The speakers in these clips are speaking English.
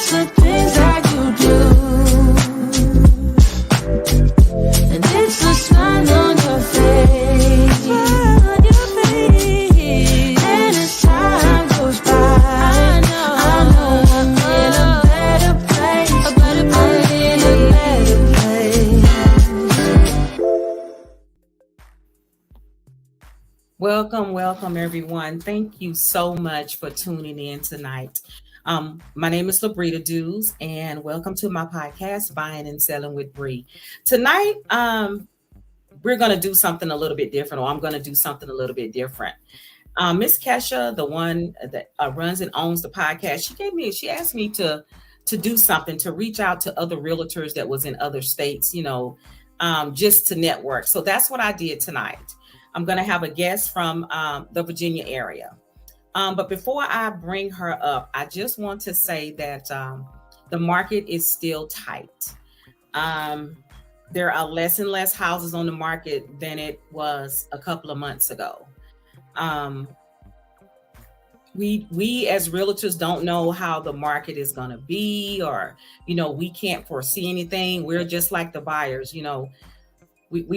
It's the things that you do, and it's the smile on your face. And as time goes by, I know I'm in a better place. I'm in a better place. Welcome, everyone. Thank you so much for tuning in tonight. My name is Labrita, and welcome to my podcast, Buying and Selling with Bree. Tonight, we're going to do something a little bit different, or I'm going to do something a little bit different. Miss Kesha, the one that runs and owns the podcast, she asked me to do something, to reach out to other realtors that was in other states, just to network. So that's what I did tonight. I'm going to have a guest from the Virginia area. But before I bring her up, I just want to say that the market is still tight. There are less and less houses on the market than it was a couple of months ago. We as realtors don't know how the market is going to be, or, we can't foresee anything. We're just like the buyers, we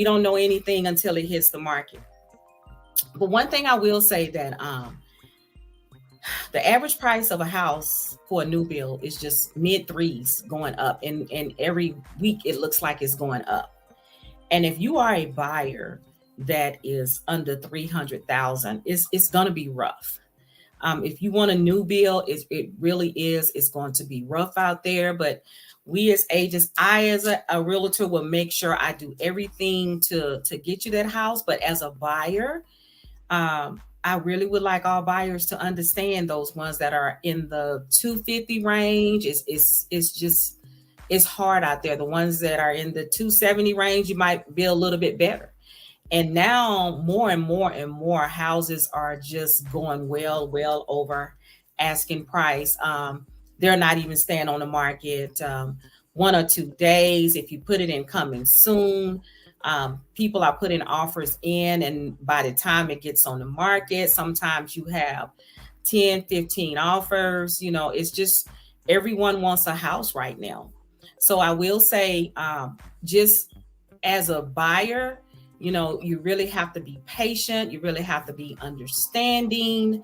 don't know anything until it hits the market. But one thing I will say that the average price of a house for a new build is just mid threes going up, and every week it looks like it's going up. And if you are a buyer that is under 300,000, it's going to be rough. If you want a new build, it really is. It's going to be rough out there. But we as agents, I as a realtor will make sure I do everything to get you that house. But as a buyer, I really would like all buyers to understand those ones that are in the 250 range. It's hard out there. The ones that are in the 270 range, you might be a little bit better. And now more and more houses are just going well over asking price. They're not even staying on the market 1 or 2 days. If you put it in coming soon, people are putting offers in, and by the time it gets on the market, sometimes you have 10, 15 offers. It's just everyone wants a house right now. So I will say, just as a buyer, you really have to be patient. You really have to be understanding.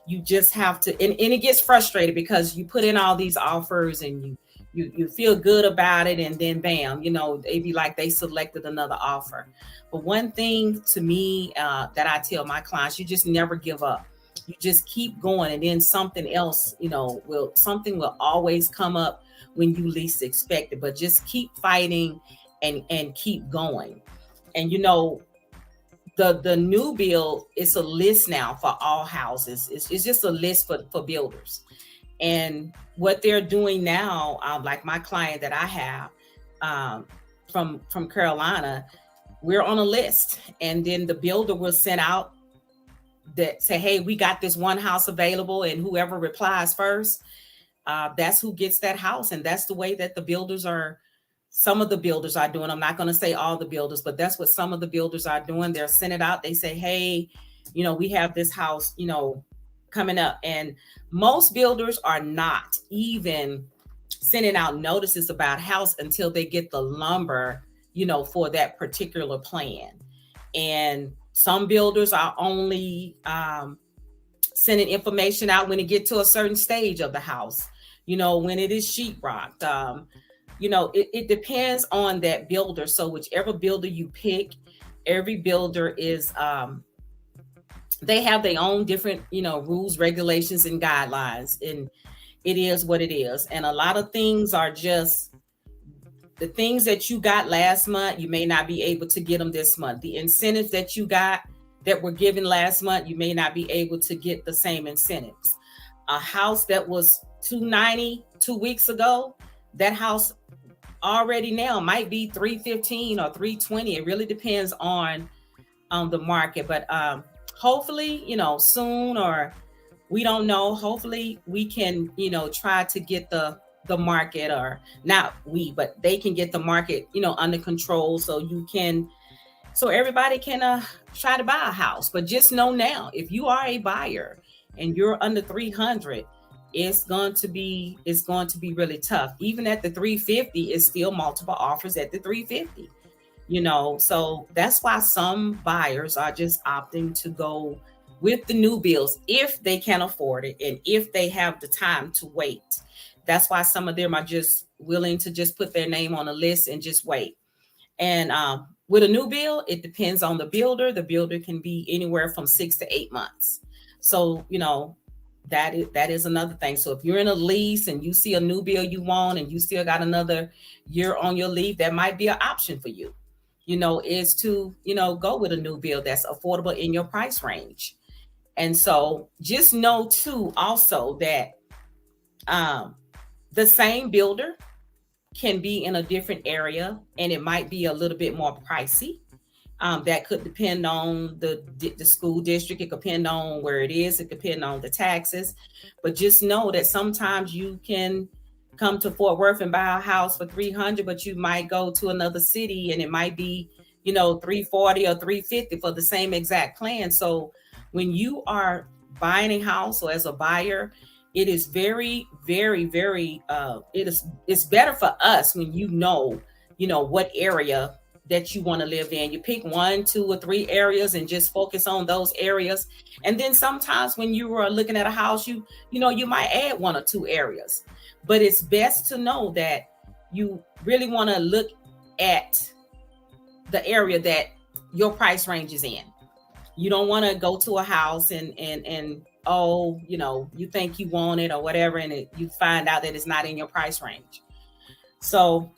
You just have to, and it gets frustrated because you put in all these offers and you feel good about it, and then bam, they be like they selected another offer. But one thing to me that I tell my clients, you just never give up. You just keep going, and then something else, something will always come up when you least expect it. But just keep fighting and keep going. And the new build, it's a list now for all houses. It's just a list for builders. And what they're doing now, like my client that I have from Carolina, we're on a list, and then the builder will send out that say, hey, we got this one house available, and whoever replies first, that's who gets that house. And that's the way that some of the builders are doing. I'm not going to say all the builders, but that's what some of the builders are doing. They're sending it out. They say, hey, we have this house, coming up. And most builders are not even sending out notices about house until they get the lumber, for that particular plan. And some builders are only sending information out when it gets to a certain stage of the house, when it is sheetrocked. It depends on that builder. So whichever builder you pick, every builder is they have their own different, rules, regulations, and guidelines. And it is what it is. And a lot of things are just the things that you got last month, you may not be able to get them this month. The incentives that you got that were given last month, you may not be able to get the same incentives. A house that was $290 2 weeks ago, that house already now might be $315 or $320. It really depends on the market. But hopefully, soon, or we don't know, hopefully we can, try to get the market, or not we, but they can get the market, under control, so everybody can try to buy a house. But just know now, if you are a buyer and you're under 300, it's going to be really tough. Even at the 350, it's still multiple offers at the 350. So that's why some buyers are just opting to go with the new bills if they can afford it and if they have the time to wait. That's why some of them are just willing to just put their name on a list and just wait. And with a new bill, it depends on the builder. The builder can be anywhere from 6 to 8 months. So, that is another thing. So if you're in a lease and you see a new bill you want and you still got another year on your lease, that might be an option for you. Is to, go with a new bill that's affordable in your price range. And so just know too also that um the same builder can be in a different area and it might be a little bit more pricey. That could depend on the school district. It could depend on where it is. It could depend on the taxes. But just know that sometimes you can come to Fort Worth and buy a house for 300, but you might go to another city and it might be 340 or 350 for the same exact plan. So when you are buying a house or as a buyer, it is very, very, very it's better for us when what area that you want to live in. You pick 1, 2, or 3 areas and just focus on those areas. And then sometimes when you are looking at a house, you might add 1 or 2 areas. But it's best to know that you really want to look at the area that your price range is in. You don't want to go to a house and you think you want it or whatever, and you find out that it's not in your price range. So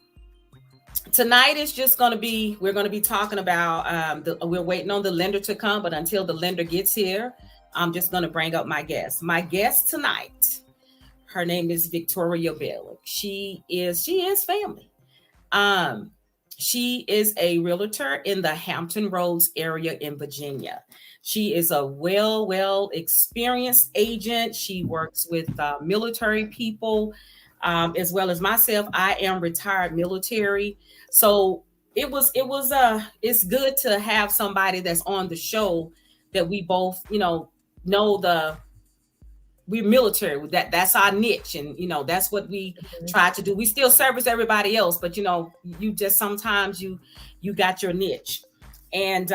tonight is just going to be, we're going to be talking about, we're waiting on the lender to come, but until the lender gets here, I'm just going to bring up my guest. My guest tonight, her name is Victoria Bellick. She is family. She is a realtor in the Hampton Roads area in Virginia. She is a well experienced agent. She works with military people, as well as myself. I am retired military. So it's good to have somebody that's on the show that we both, know we're military. That's our niche, and that's what we try to do. We still service everybody else, but you just sometimes you got your niche. And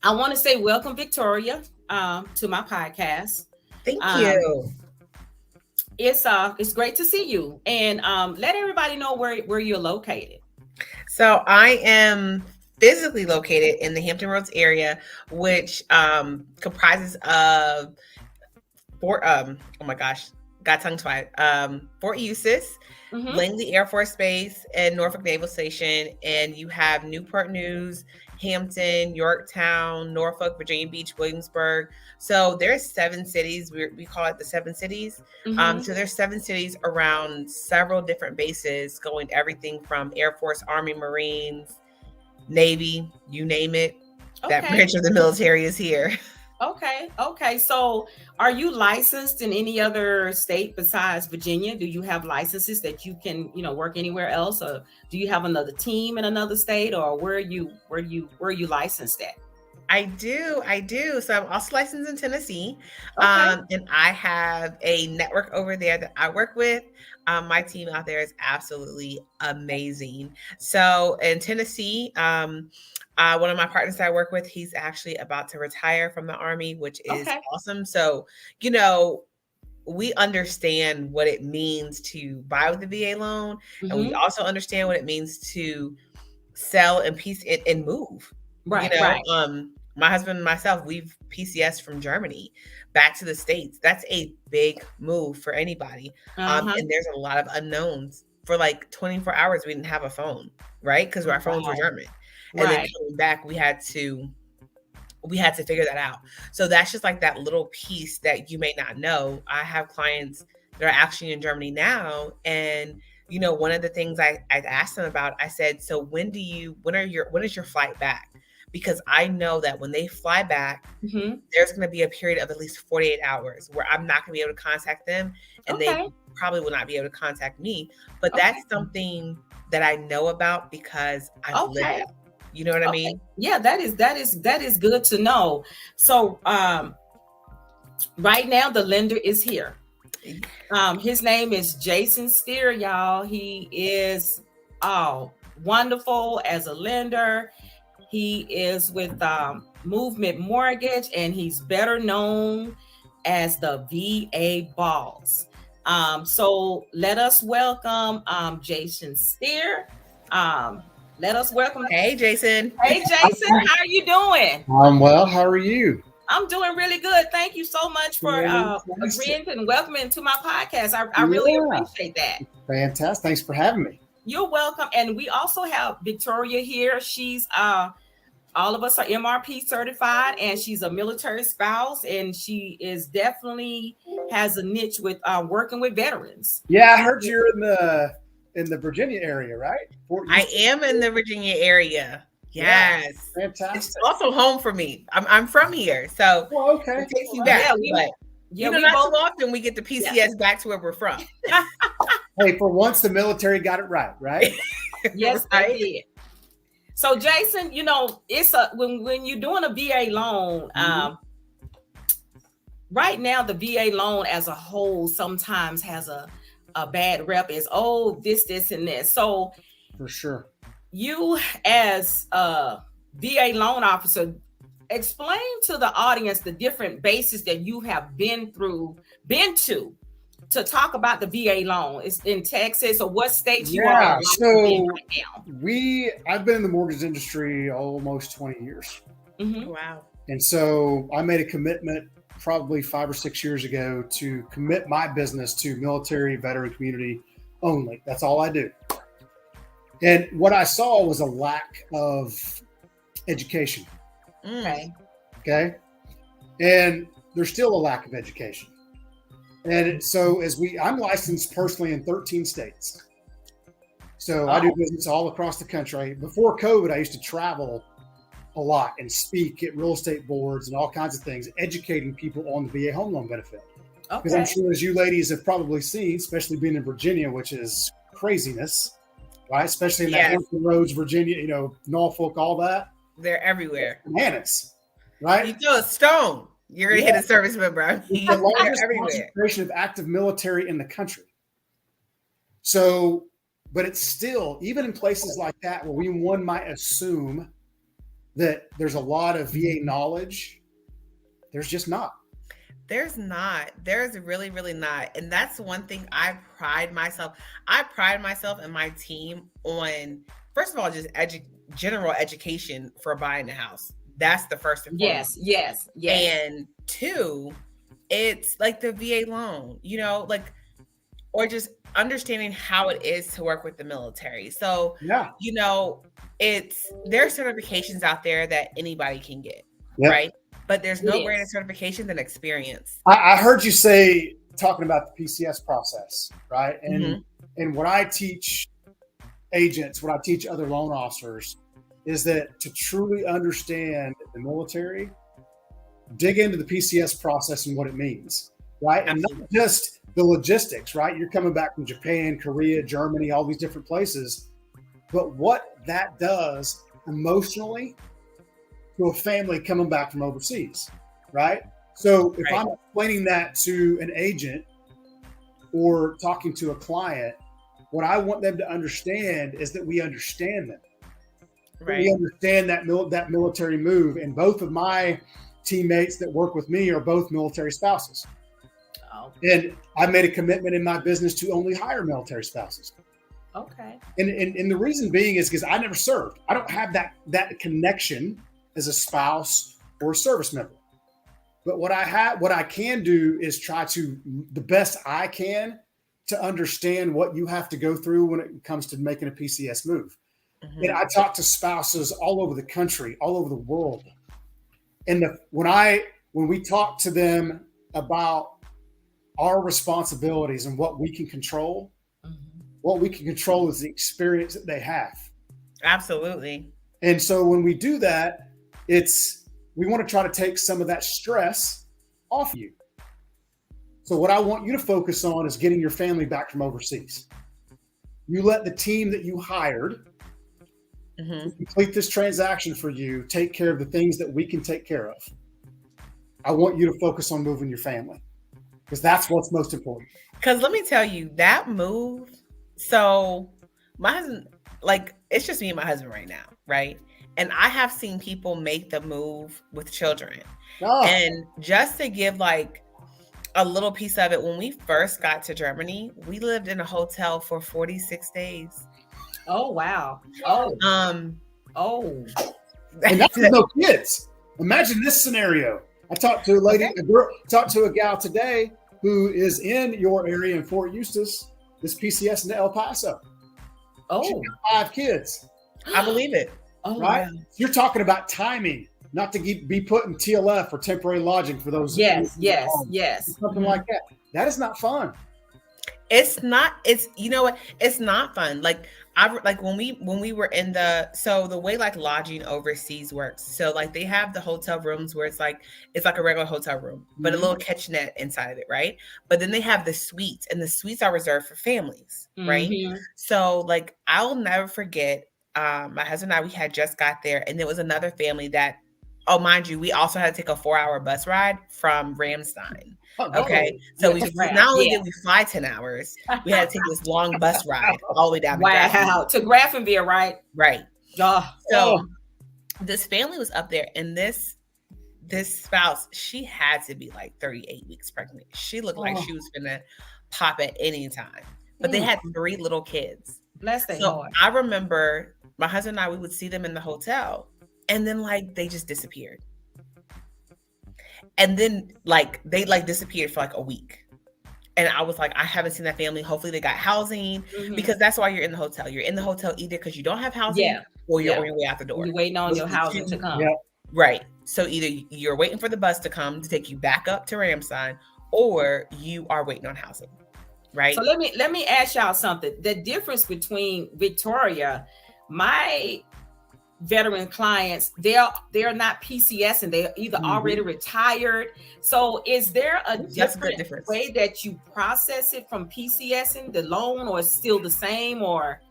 I want to say welcome, Victoria, to my podcast. Thank you. It's great to see you, and let everybody know where you're located. So I am physically located in the Hampton Roads area, which comprises of Fort, oh my gosh, got tongue tied. Fort Eustis, Langley Air Force Base, and Norfolk Naval Station. And you have Newport News, Hampton, Yorktown, Norfolk, Virginia Beach, Williamsburg. So there's 7 cities. We call it the 7 cities. So there's 7 cities around several different bases, going everything from Air Force, Army, Marines, Navy, you name it. Okay. That branch of the military is here. Okay. So are you licensed in any other state besides Virginia? Do you have licenses that you can, work anywhere else? Or do you have another team in another state, or where are you licensed at? I do. So I'm also licensed in Tennessee. And I have a network over there that I work with. My team out there is absolutely amazing. So in Tennessee, one of my partners that I work with, he's actually about to retire from the Army, which is awesome. So, we understand what it means to buy with the VA loan. And we also understand what it means to sell and piece it and move. Right. My husband and myself, we've PCS from Germany back to the States. That's a big move for anybody. And there's a lot of unknowns. For like 24 hours, we didn't have a phone, right? Because our phones were German. And then coming back, we had to figure that out. So that's just like that little piece that you may not know. I have clients that are actually in Germany now. And, one of the things I asked them about, I said, so when is your flight back? Because I know that when they fly back, there's going to be a period of at least 48 hours where I'm not going to be able to contact them, and they probably will not be able to contact me. But that's something that I know about because I've lived it. You know what I mean? Yeah, that is good to know. So right now the lender is here. His name is Jason Steer, y'all. He is wonderful as a lender. He is with Movement Mortgage, and he's better known as the VA Boss. So let us welcome Jason Steer. Let us welcome. Hey, Jason. Hey, Jason, how are you doing? I'm well. How are you? I'm doing really good. Thank you so much for agreeing and welcoming to my podcast. I really appreciate that. Fantastic. Thanks for having me. You're welcome. And we also have Victoria here. She's all of us are MRP certified, and she's a military spouse, and she is definitely has a niche with working with veterans. Yeah, I heard you're in the Virginia area, right? I am in the Virginia area. Yes. Yeah, fantastic. It's also home for me. I'm from here. So okay. It takes me back. Not so often we get the PCS back to where we're from. Hey, for once the military got it right? Yes, I did. So Jason, it's when you're doing a VA loan, right now the VA loan as a whole sometimes has a bad rep as this and this. So for sure. You as a VA loan officer, explain to the audience the different bases that you have been to talk about the VA loan. It's in Texas, or what states you are in right now? I've been in the mortgage industry almost 20 years. Mm-hmm. Wow. And so I made a commitment probably 5 or 6 years ago to commit my business to military veteran community only. That's all I do. And what I saw was a lack of education. Okay. And there's still a lack of education. And so I'm licensed personally in 13 states. So I do business all across the country. Before COVID, I used to travel a lot and speak at real estate boards and all kinds of things, educating people on the VA home loan benefit. Because I'm sure, as you ladies have probably seen, especially being in Virginia, which is craziness, right? Especially in the Hampton Roads, Virginia, Norfolk, all that. They're everywhere. Bananas, right? You throw a stone, you're going to hit a service member. The largest concentration of active military in the country. So, but it's still, even in places like that where one might assume that there's a lot of VA knowledge, there's just not. There's not. There's really, really not. And that's one thing I pride myself and my team on, first of all, just general education for buying a house. That's the first and foremost. Yes. And two, it's like the VA loan, or just understanding how it is to work with the military. So, there are certifications out there that anybody can get, right? But there's no greater certification than experience. I heard you say, talking about the PCS process, right? And and what I teach agents, what I teach other loan officers, is that to truly understand the military, dig into the PCS process and what it means, right? Absolutely. And not just the logistics, right? You're coming back from Japan, Korea, Germany, all these different places, but what that does emotionally to a family coming back from overseas, right? So if I'm explaining that to an agent or talking to a client, what I want them to understand is that we understand them. Right. We understand that military move, and both of my teammates that work with me are both military spouses. And I made a commitment in my business to only hire military spouses. Okay. And the reason being is because I never served. I don't have that connection as a spouse or a service member. But what I can do is try to, the best I can, to understand what you have to go through when it comes to making a PCS move. Mm-hmm. And I talk to spouses all over the country, all over the world. And when we talk to them about our responsibilities and what we can control, what we can control is the experience that they have. Absolutely. And so when we do that, we want to try to take some of that stress off you. So what I want you to focus on is getting your family back from overseas. You let the team that you hired to complete this transaction for you take care of the things that we can take care of. I want you to focus on moving your family. because that's what's most important. Because let me tell you, that move. So my husband, like, it's just me and my husband right now, right? And I have seen people make the move with children. Oh, And just to give like a little piece of it, when we first got to Germany, we lived in a hotel for 46 days. Oh wow. Oh. Oh. and that's with no kids. Imagine this scenario. I talked to a lady, talked to a gal today who is in your area in Fort Eustis, this PCS in El Paso. Oh. She's got 5 kids. I believe it. Oh, Right? wow. You're talking about timing, not to be put in TLF or temporary lodging for those. Yes. Something like that. That is not fun. It's not. It's, you know what? It's not fun. Like when we were in the way like lodging overseas works. So like they have the hotel rooms where it's like a regular hotel room, but a little kitchenette inside of it, right? But then they have the suites, and the suites are reserved for families, right? So like I'll never forget. My husband and I, we had just got there, and there was another family that, oh, mind you, we also had to take a 4-hour bus ride from Ramstein. Okay. So not only did we fly 10 hours, we had to take this long bus ride all the way down to Grafenberg, right? Right. Oh. So this family was up there, and this spouse, she had to be like 38 weeks pregnant. She looked like she was gonna pop at any time. But they had 3 little kids. Bless their So heart. I remember my husband and I, we would see them in the hotel, and then like they just disappeared. And then like they like disappeared for like a week. And I was like, I haven't seen that family. Hopefully they got housing, because that's why you're in the hotel. You're in the hotel either because you don't have housing or you're on your way out the door. You're waiting on your housing to come. Yeah. Right. So either you're waiting for the bus to come to take you back up to Ramstein, or you are waiting on housing. Right. So let me ask y'all something. The difference between Victoria, my veteran clients, they're not PCS, and they're either already retired. So is there a different way that you process it from PCSing the loan, or it's still the same? Or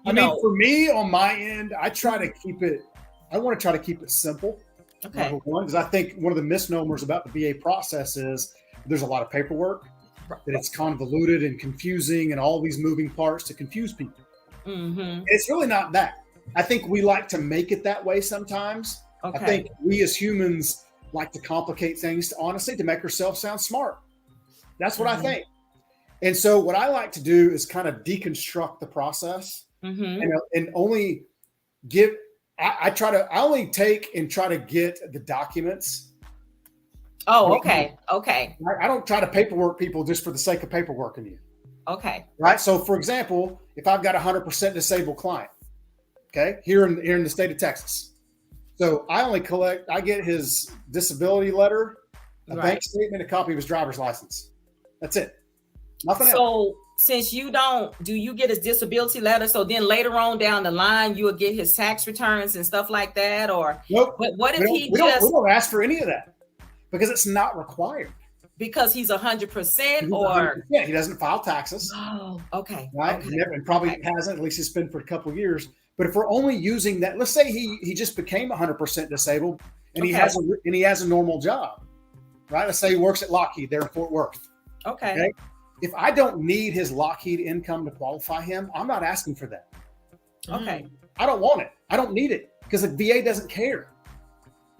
I mean, for me on my end, I want to try to keep it simple. Okay. Number one, because I think one of the misnomers about the VA process is there's a lot of paperwork, that it's convoluted and confusing and all these moving parts to confuse people. It's really not that. I think we like to make it that way sometimes. I think we as humans like to complicate things, honestly, to make ourselves sound smart. That's what I think. And so what I like to do is kind of deconstruct the process and only give, I only take and try to get the documents. Oh, okay. I don't try to paperwork people just for the sake of paperworking you. Okay. Right. So for example, if I've got a 100% disabled client, okay, here in the state of Texas. So I get his disability letter, a bank statement, a copy of his driver's license. That's it. Nothing else. So since do you get his disability letter? So then later on down the line, you will get his tax returns and stuff like that? Or nope. But what if we don't ask for any of that because it's not required. Because he's 100% or? Yeah, he doesn't file taxes. Oh, okay. Right. Okay. And probably hasn't, at least it's been for a couple of years. But if we're only using that, let's say he just became 100% disabled and he has a normal job, right? Let's say he works at Lockheed there in Fort Worth. Okay. If I don't need his Lockheed income to qualify him, I'm not asking for that. Okay. I don't want it. I don't need it because the VA doesn't care.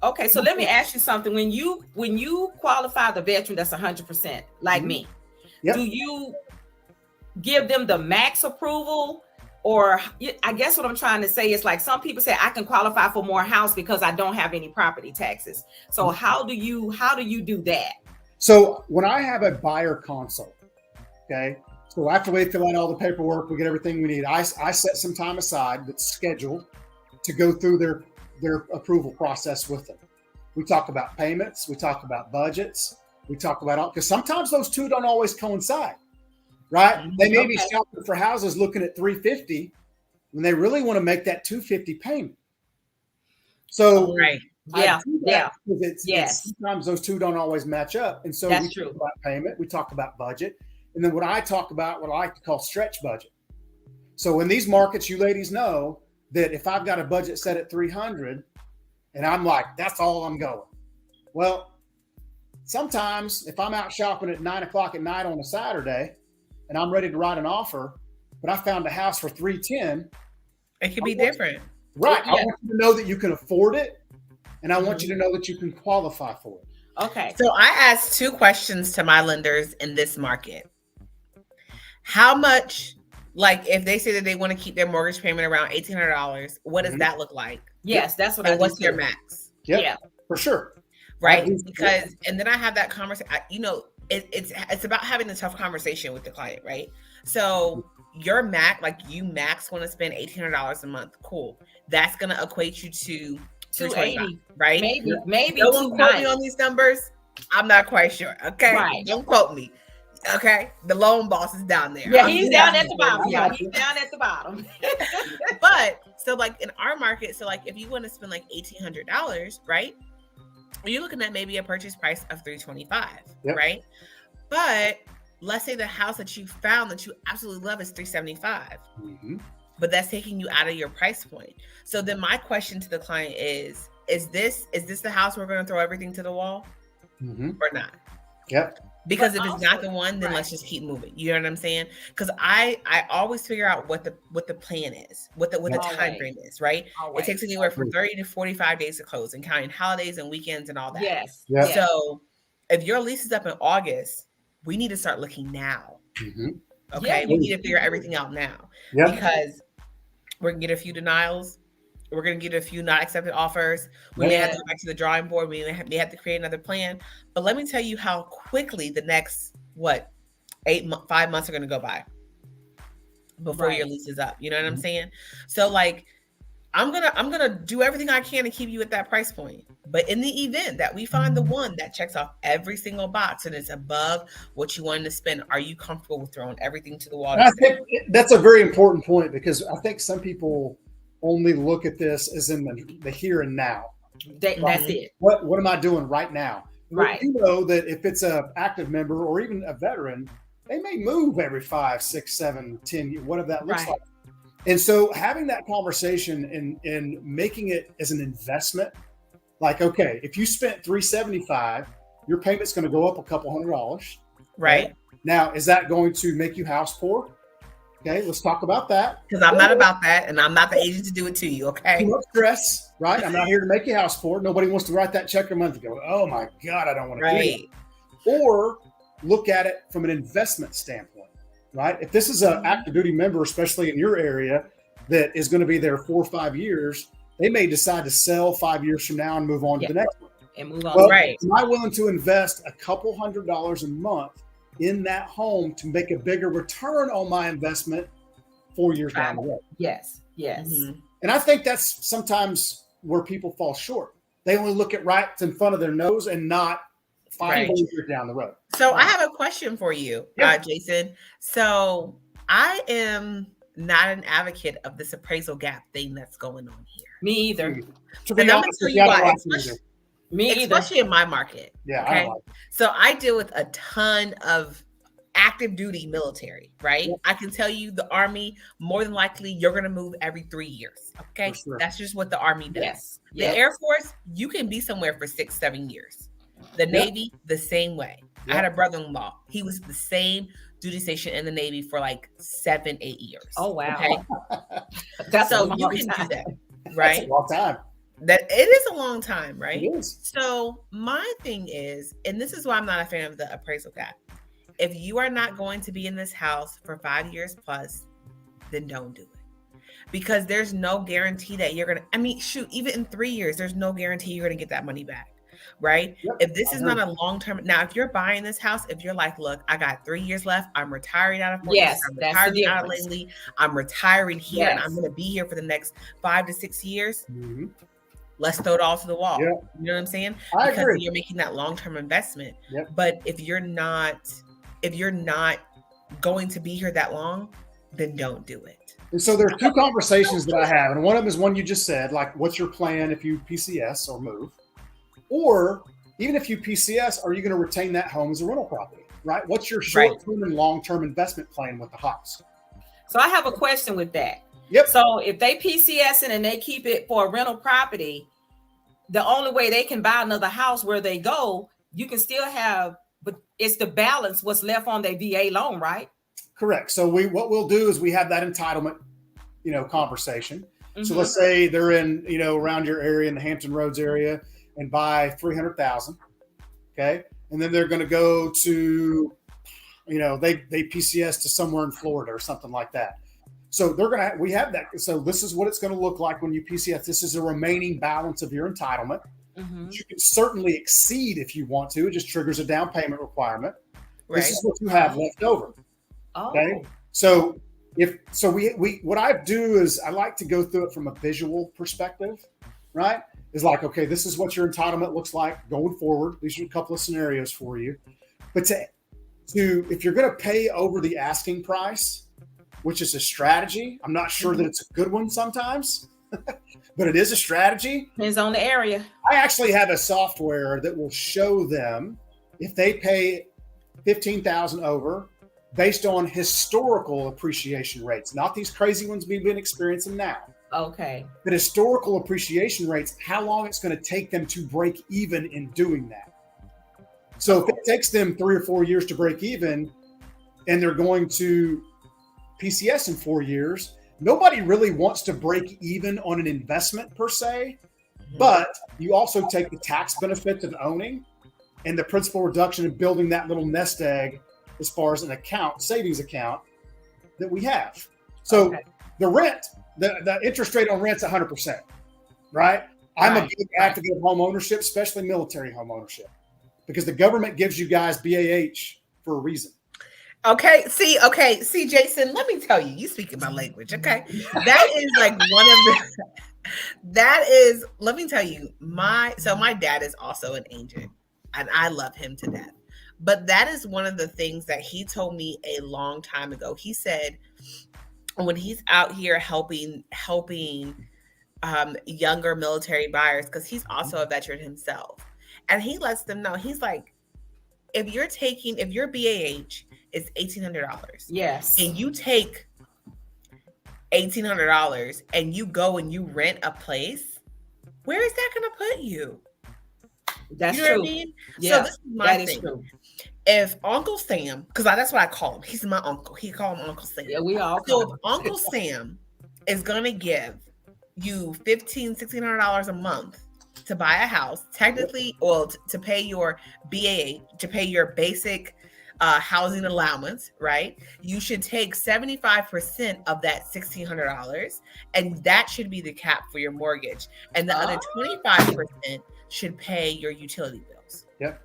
Okay, so let me ask you something. When you qualify the veteran that's 100%, like me, do you give them the max approval? Or I guess what I'm trying to say is, like, some people say I can qualify for more house because I don't have any property taxes. So how do you do that? So when I have a buyer consult, okay, so after we fill out all the paperwork, we get everything we need. I set some time aside that's scheduled to go through their approval process with them. We talk about payments, we talk about budgets, we talk about all, because sometimes those two don't always coincide. Right? They may be shopping for houses looking at $350 when they really want to make that $250 payment. So sometimes those two don't always match up. And so we talk about payment, we talk about budget. And then what I talk about, what I like to call stretch budget. So in these markets, you ladies know that if I've got a budget set at $300 and I'm like, that's all I'm going. Well, sometimes if I'm out shopping at 9:00 at night on a Saturday and I'm ready to write an offer, but I found a house for $310, It could be different. right? Yeah. I want you to know that you can afford it, and I want you to know that you can qualify for it. Okay. So I asked 2 questions to my lenders in this market. How much, like if they say that they want to keep their mortgage payment around $1,800, what does that look like? Yes, that's what I And what's do your too. max? Yep, Yeah. for sure. Right? do- Because, and then I have that conversation, it's about having a tough conversation with the client, right? So your max, like you max want to spend $1,800 a month. Cool. That's going to equate you to $280, right? Maybe No one quote me $290. on these numbers. I'm not quite sure. Okay. Right. Don't quote me. Okay. The loan boss is down there. Yeah, he's down at the bottom. Yeah. Yeah, he's down at the bottom. But so like in our market, so like if you want to spend like $1,800, right? You're looking at maybe a purchase price of $325, Yep. right? But let's say the house that you found that you absolutely love is $375, Mhm. but that's taking you out of your price point. So then my question to the client is this the house we're going to throw everything to the wall Mhm. or not? Yep. Because But if it's not also- the one, then right. let's just keep moving. You know what I'm saying? Because I always figure out what the plan is, what the time Always. frame is, right? Always. It takes anywhere from 30 to 45 days to close, and counting holidays and weekends and all that. Yes. Yeah. yes. So if your lease is up in August, we need to start looking now. Mhm. Okay, Yeah, we you need to do. figure everything out now Yep. because we're gonna get a few denials. We're gonna get a few not accepted offers. We may have to go back to the drawing board. We may have to create another plan. But let me tell you how quickly the next 5 months are gonna go by before your Right. lease is up. You know what I'm Mhm. saying? So like I'm gonna do everything I can to keep you at that price point. But in the event that we find the one that checks off every single box and it's above what you wanted to spend, are you comfortable with throwing everything to the wall? And I think that's a very important point because I think some people only look at this as in the here and now. That's it. What am I doing right now? Well, Right. you know that if it's an active member or even a veteran, they may move every 5, 6, 7, 10 years, whatever that looks Right. like. And so having that conversation and making it as an investment, like, okay, if you spent $375, your payment's going to go up a couple $100. Right? Now, is that going to make you house poor? Okay, let's talk about that. Because I'm not about that, and I'm not the agent to do it to you. Okay. Too much stress, right? I'm not here to make you house poor. Nobody wants to write that check a month and go, oh my God, I don't want to do Right. that. Or look at it from an investment standpoint, right? If this is an active duty member, especially in your area, that is going to be there 4 or 5 years, they may decide to sell 5 years from now and move on to the next one. And move on. Well, Right. am I willing to invest a couple $100 a month in that home to make a bigger return on my investment 4 years down the road? Yes. Yes. Mhm. And I think that's sometimes where people fall short. They only look at right in front of their nose and not 5 Right. years down the road. So I have a question for you, Yeah. Jason. So I am not an advocate of this appraisal gap thing that's going on here. Me either. To be And I'm gonna honest tell with you I why. don't like it Especially, either. Me either. especially in my market. Yeah, I Okay. don't like it. So I deal with a ton of active duty military, right? Yeah. I can tell you the Army, more than likely, you're going to move every 3 years. Okay. For sure. That's just what the Army does. Yes. The Yes. Air Force, you can be somewhere for 6, 7 years. The Yep. Navy, the same way. I Yep. had a brother-in-law. He was the same duty station in the Navy for like 7, 8 years. Oh wow. Okay. That's a So long you can time. do that, That's right? a long time. That it is a long time, right? It is. So my thing is, and this is why I'm not a fan of the appraisal gap. If you are not going to be in this house for 5 years plus, then don't do it. Because there's no guarantee that you're gonna, I mean, shoot, even in 3 years, there's no guarantee you're gonna get that money back. Right? Yep, If this I is agree. not a long-term, now if you're buying this house, if you're like, look, I got 3 years left, I'm retiring out of Fort Yes, I'm that's the retiring out of difference. Langley, I'm retiring here, and Yes. I'm gonna be here for the next 5 to 6 years. Mhm. Let's throw it all to the wall. Yeah. You know what I'm saying? I Because agree. you're making that long-term investment. Yep. But if you're not going to be here that long, then don't do it. And so there are two conversations that I have, and one of them is one you just said, like, what's your plan if you PCS or move? Or even if you PCS, are you going to retain that home as a rental property, right? What's your short-term and long-term investment plan with the house? So I have a question with that. Yep. So if they PCS and they keep it for a rental property, the only way they can buy another house where they go, you can still have, but it's the balance what's left on their VA loan, right? Correct. So what we'll do is we have that entitlement, conversation. Mm-hmm. So let's say they're in, around your area in the Hampton Roads area and buy 300,000. Okay. And then they're going to go to, they PCS to somewhere in Florida or something like that. So we have that. So this is what it's going to look like when you PCS. This is the remaining balance of your entitlement. Mm-hmm. You can certainly exceed if you want to. It just triggers a down payment requirement. Right. This is what you have left over. Oh. Okay. So we what I do is I like to go through it from a visual perspective, right? It's like, okay, this is what your entitlement looks like going forward. These are a couple of scenarios for you. But if you're going to pay over the asking price, which is a strategy, I'm not sure that it's a good one sometimes, but it is a strategy. Depends on the area. I actually have a software that will show them if they pay $15,000 over based on historical appreciation rates, not these crazy ones we've been experiencing now. Okay. But historical appreciation rates, how long it's going to take them to break even in doing that. So if it takes them 3 or 4 years to break even and they're going to PCS in 4 years, nobody really wants to break even on an investment per se, but you also take the tax benefits of owning and the principal reduction of building that little nest egg as far as an savings account that we have. So the rent, the interest rate on rent's 100%, right? I'm a big advocate of home ownership, especially military home ownership, because the government gives you guys BAH for a reason. Okay, Jason, let me tell you, you speaking my language, okay? That is like one of the, let me tell you, my dad is also an agent, and I love him to death. But that is one of the things that he told me a long time ago. He said when he's out here helping younger military buyers, because he's also a veteran himself, and he lets them know, he's like, if your BAH is $1,800, yes, and you take $1,800 and you go and you rent a place, where is that going to put you? That's you know true. What I mean? Yeah, so this is my thing. Is true. If Uncle Sam, because that's what I call him, he's my uncle. He call him Uncle Sam. Yeah, we all so call if him. Uncle Sam is gonna give you $1,600 a month to buy a house, technically, or to pay your BAA, to pay your basic housing allowance, right? You should take 75% of that $1,600, and that should be the cap for your mortgage, and the other 25% should pay your utility bills. Yep,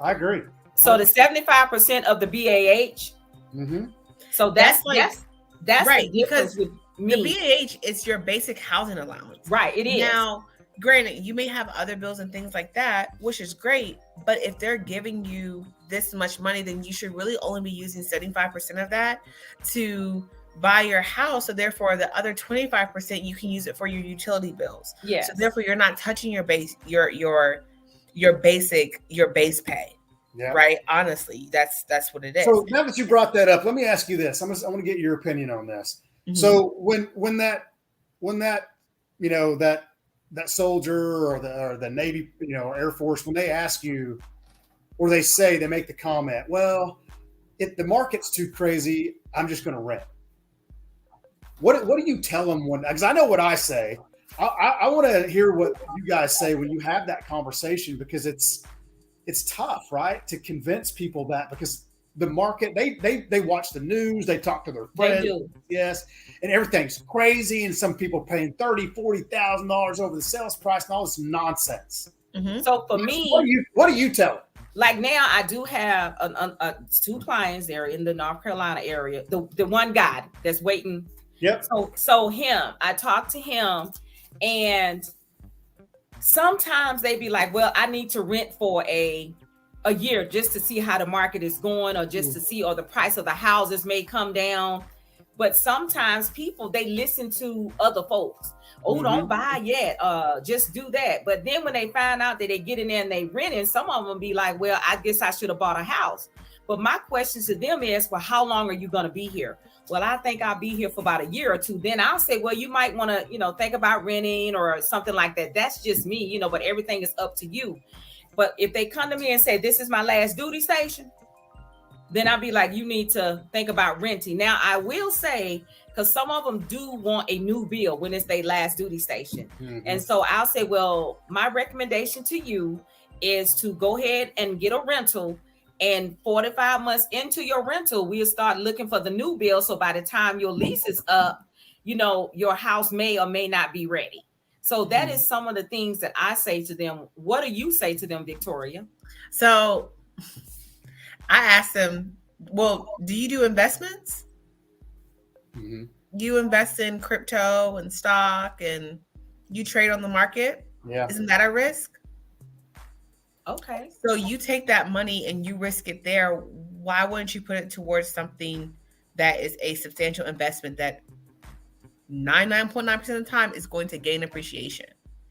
I agree. So the 75% of the BAH. Mm-hmm. So that's right, because with me. The BAH is your basic housing allowance. Right, it is. Now, granted, you may have other bills and things like that, which is great, but if they're giving you this much money, then you should really only be using 75% of that to buy your house. So therefore, the other 25%, you can use it for your utility bills. Yes. So therefore, you're not touching your base, your base pay. Yeah. Right. Honestly, that's what it is. So now that you brought that up, let me ask you this. I want to get your opinion on this. Mm-hmm. So when that that soldier or the Navy, Air Force, when they ask you, or they make the comment, well, if the market's too crazy, I'm just going to rent. What do you tell them because I know what I say. I want to hear what you guys say when you have that conversation, because it's tough, right, to convince people that, because the market, they watch the news, they talk to their friends, yes, and everything's crazy, and some people paying $30,000-$40,000 over the sales price and all this nonsense. Mm-hmm. So for me, what do you tell them? Like now, I do have 2 clients there in the North Carolina area. The one guy that's waiting. Yep. So him, I talked to him, and sometimes they be like, well, I need to rent for a year just to see how the market is going, or just to see, or the price of the houses may come down. But sometimes people, they listen to other folks. Oh, don't buy yet. Just do that. But then when they find out that they get in there and they rent it, some of them be like, well, I guess I should have bought a house. But my question to them is, well, how long are you going to be here? Well, I think I'll be here for about a year or two. Then I'll say, well, you might want to, think about renting or something like that. That's just me, but everything is up to you. But if they come to me and say, this is my last duty station, then I'll be like, you need to think about renting. Now, I will say, because some of them do want a new bill when it's their last duty station. Mm-hmm. And so I'll say, well, my recommendation to you is to go ahead and get a rental. And 45 months into your rental, we'll start looking for the new bill. So by the time your lease is up, you know, your house may or may not be ready. So that is some of the things that I say to them. What do you say to them, Victoria? So I asked them, well, do you do investments? Mm-hmm. You invest in crypto and stock and you trade on the market? Yeah. Isn't that a risk? Okay. So you take that money and you risk it there. Why wouldn't you put it towards something that is a substantial investment that 99.9% of the time is going to gain appreciation?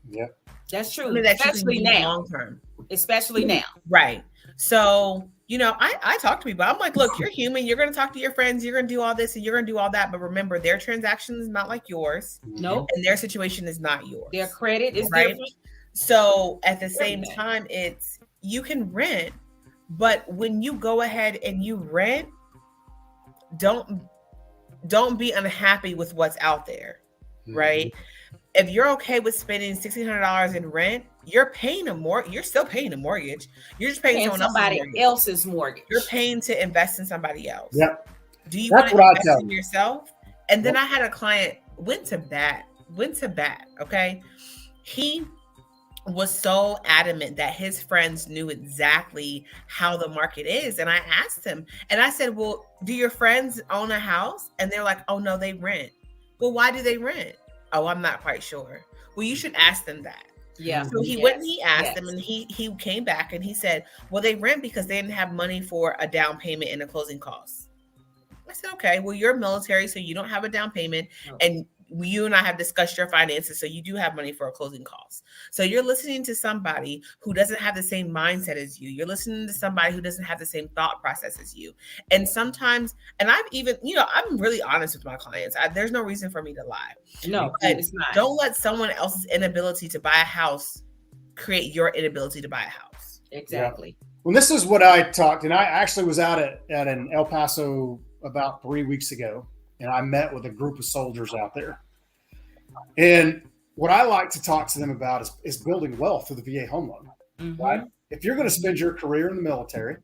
Yeah. That's true. Something that you can Especially do now. long term. Especially now. Right. So, you know, I talk to people. I'm like, look, you're human. You're going to talk to your friends. You're going to do all this and you're going to do all that. But remember, their transaction is not like yours. Nope. And their situation is not yours. Their credit is Right? different. So at the same time, it's, you can rent, but when you go ahead and you rent, don't be unhappy with what's out there, right? If you're okay with spending $1,600 in rent, you're paying you're still paying a mortgage. You're just paying somebody else's mortgage. You're paying to invest in somebody else. Yep. Do you That's want to what I invest in yourself? And then I had a client went to bat. Okay. He was so adamant that his friends knew exactly how the market is. And I asked him and I said, well, do your friends own a house? And they're like, oh no, they rent. Well, why do they rent? Oh, I'm not quite sure. Well, you should ask them that. Yeah. So he went and he asked them and he came back and he said, well, they rent because they didn't have money for a down payment and a closing costs. I said, okay, well, you're military, so you don't have a down payment. And you and I have discussed your finances, so you do have money for a closing costs. So you're listening to somebody who doesn't have the same mindset as you. You're listening to somebody who doesn't have the same thought process as you. And sometimes, and I've even, you know, I'm really honest with my clients. There's no reason for me to lie. No, but it's not. Don't let someone else's inability to buy a house create your inability to buy a house. Exactly. Yeah. Well, this is what I talked, and I actually was out at an El Paso about 3 weeks ago, and I met with a group of soldiers out there. And what I like to talk to them about is building wealth through the VA home loan. Mm-hmm. Right? If you're going to spend your career in the military,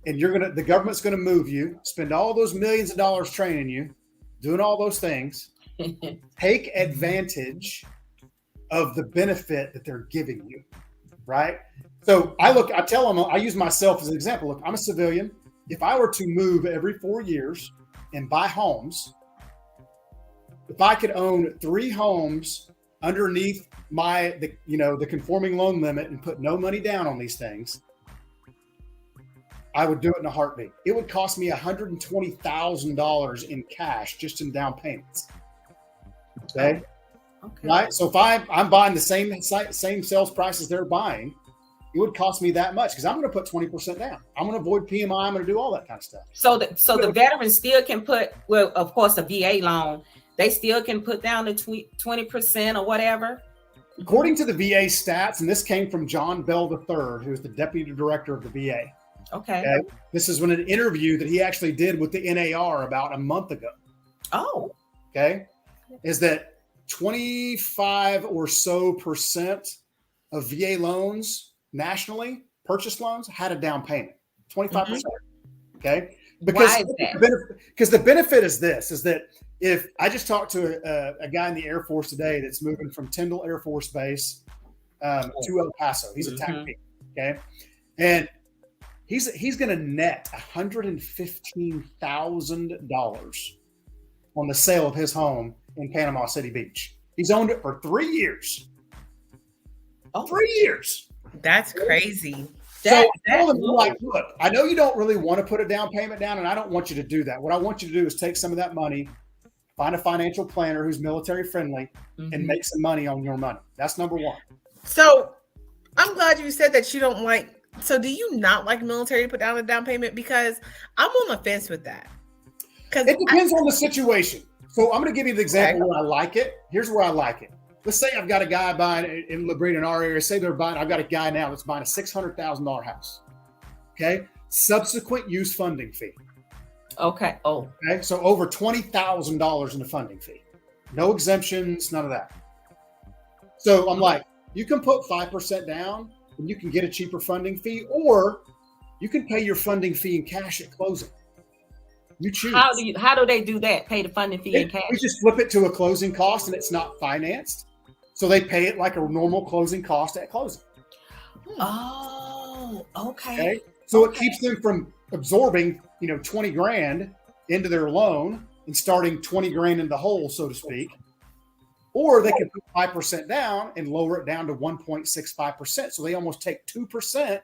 and the government's going to move you, spend all those millions of dollars training you, doing all those things, take advantage of the benefit that they're giving you. Right? So I tell them, I use myself as an example. Look, I'm a civilian. If I were to move every 4 years and buy homes, if I could own 3 homes underneath the conforming loan limit and put no money down on these things, I would do it in a heartbeat. It would cost me $120,000 in cash just in down payments. Okay. Right. So if I'm buying the same sales prices they're buying, it would cost me that much because I'm going to put 20% down. I'm going to avoid PMI. I'm going to do all that kind of stuff. So the veteran still can put, well, of course, a VA loan, they still can put down the 20% or whatever. According to the VA stats, and this came from John Bell III, who's the deputy director of the VA. Okay. This is when an interview that he actually did with the NAR about a month ago. Oh. Okay. Is that 25 or so % of VA loans nationally, purchase loans, had a down payment, 25%. Okay. Because why is that? Because the benefit is this, is that if I just talked to a guy in the Air Force today that's moving from Tyndall Air Force Base to El Paso. He's a TACP. Okay. And he's going to net $115,000 on the sale of his home in Panama City Beach. He's owned it for 3 years. Oh. 3 years. That's crazy. So I told them, like, look, I know you don't really want to put a down payment down, and I don't want you to do that. What I want you to do is take some of that money, find a financial planner who's military friendly, and make some money on your money. That's number one. So I'm glad you said that you don't like. So do you not like military to put down a down payment? Because I'm on the fence with that. It depends on the situation. So I'm going to give you the example where I like it. Here's where I like it. let's say I've got a guy buying in Labrita in our area. Say I've got a guy now that's buying a $600,000 house. Okay. Subsequent use funding fee. Okay. Oh. Okay. So over $20,000 in the funding fee. No exemptions, none of that. So I'm like, you can put 5% down and you can get a cheaper funding fee, or you can pay your funding fee in cash at closing. You choose. How do they do that? Pay the funding fee in cash? We just flip it to a closing cost and it's not financed. So they pay it like a normal closing cost at closing. Oh, okay. So it keeps them from absorbing, 20 grand into their loan and starting 20 grand in the hole, so to speak. Or they can put 5% down and lower it down to 1.65%. So they almost take 2%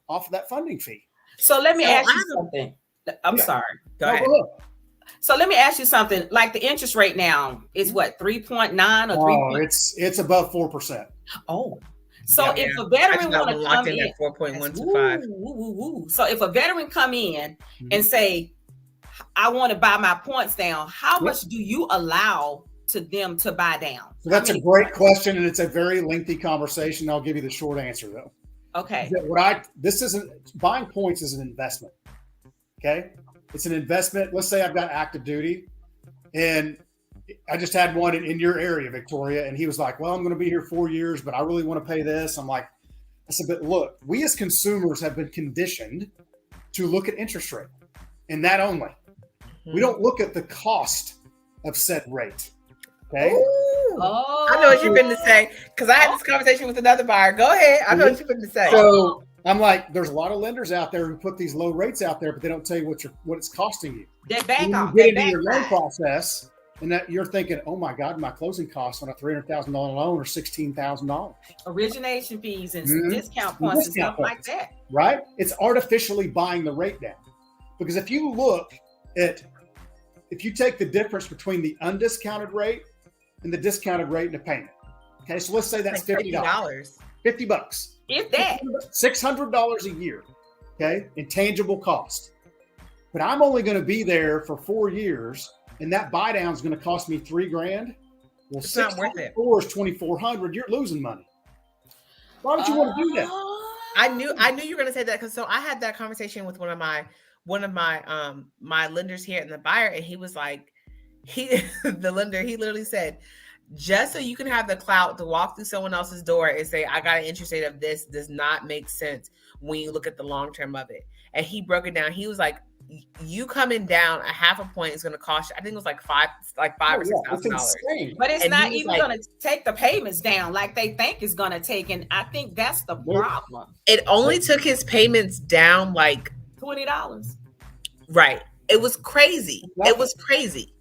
off of that funding fee. So let me ask you something. I'm sorry. Go ahead. So let me ask you something. Like the interest rate now is what, 3.9 or 3? It's above 4%. Oh, so if a veteran want to come in at 4.125. So if a veteran come in and say, I want to buy my points down, how much do you allow to them to buy down? So that's a great question, and it's a very lengthy conversation. I'll give you the short answer though. Okay. Buying points is an investment. Okay. It's an investment. Let's say I've got active duty and I just had one in your area, Victoria. And he was like, well, I'm going to be here 4 years, but I really want to pay this. I'm like, I said, but look, we as consumers have been conditioned to look at interest rate and that only. We don't look at the cost of said rate. Okay. Oh, I know what you're going to say because I had this conversation with another buyer. Go ahead. I know what you're going to say. So I'm like, there's a lot of lenders out there who put these low rates out there, but they don't tell you what it's costing you. They back off. You get into your loan process, and that you're thinking, oh my God, my closing costs on a $300,000 loan are $16,000. Origination fees and discount points and stuff like that. Right? It's artificially buying the rate down. Because if you take the difference between the undiscounted rate and the discounted rate in the payment. Okay, so let's say that's $50. $50. If that. $600 a year, okay, in tangible cost. But I'm only going to be there for 4 years, and that buy down is going to cost me $3 grand. Well, it's not worth it. Is $2,400. You're losing money. Why would you want to do that? I knew you were going to say that because I had that conversation with one of my lenders here in the buyer, and he was like, the lender, he literally said, just so you can have the clout to walk through someone else's door and say, I got an interest rate of this does not make sense when you look at the long term of it. And he broke it down. He was like, you coming down a half a point is going to cost you, I think it was like $5 or $6,000. But it's not even going to take the payments down like they think it's going to take. And I think that's the problem. It only took his payments down like $20. Right. It was crazy. It was crazy.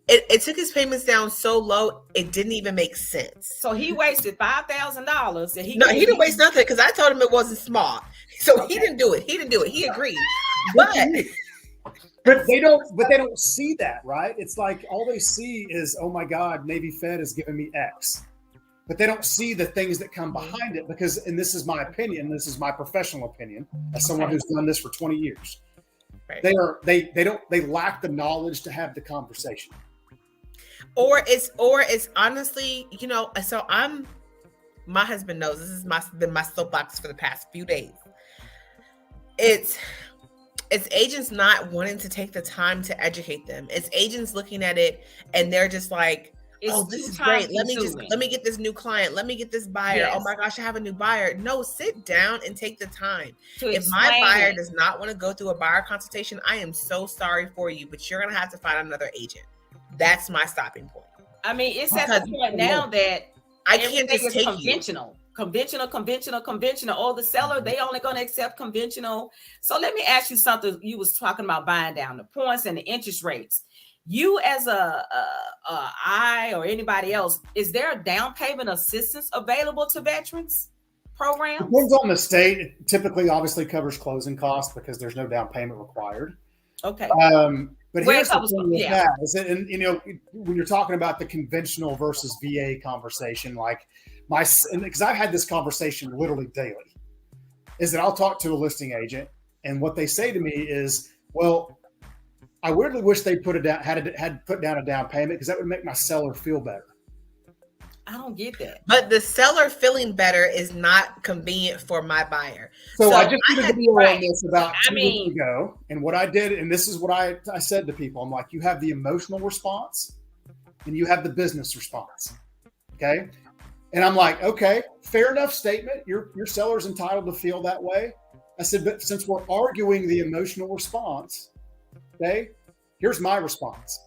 It took his payments down so low, it didn't even make sense. So he wasted $5,000. And he didn't waste nothing because I told him it wasn't smart. So he didn't do it. He agreed. But they don't see that, right? It's like all they see is, oh my God, Navy Fed is giving me X. But they don't see the things that come behind it because, and this is my opinion, this is my professional opinion as someone who's done this for 20 years. Right. They lack the knowledge to have the conversation. Or it's honestly, so my husband knows this has been my soapbox for the past few days. It's agents not wanting to take the time to educate them. It's agents looking at it and they're just like, oh, this is great. Let me get this new client. Let me get this buyer. Yes. Oh my gosh, I have a new buyer. No, sit down and take the time. If my buyer does not want to go through a buyer consultation, I am so sorry for you, but you're going to have to find another agent. That's my stopping point. I mean, it's at the point now that I can't just take conventional. Oh, the seller, they only going to accept conventional. So let me ask you something. You was talking about buying down the points and the interest rates. You as I or anybody else, is there a down payment assistance available to veterans program? Depends on the state. It typically obviously covers closing costs because there's no down payment required. Okay. But here's the thing with that is that, and when you're talking about the conventional versus VA conversation, like because I've had this conversation literally daily, is that I'll talk to a listing agent and what they say to me is, well, I really wish they had put down a down payment because that would make my seller feel better. I don't get that. But the seller feeling better is not convenient for my buyer. So I just did a video right. on this about I 2 mean- weeks ago, and what I did, and this is what I said to people, I'm like, you have the emotional response and you have the business response. Okay. And I'm like, okay, fair enough statement. Your seller's entitled to feel that way. I said, but since we're arguing the emotional response, okay, here's my response.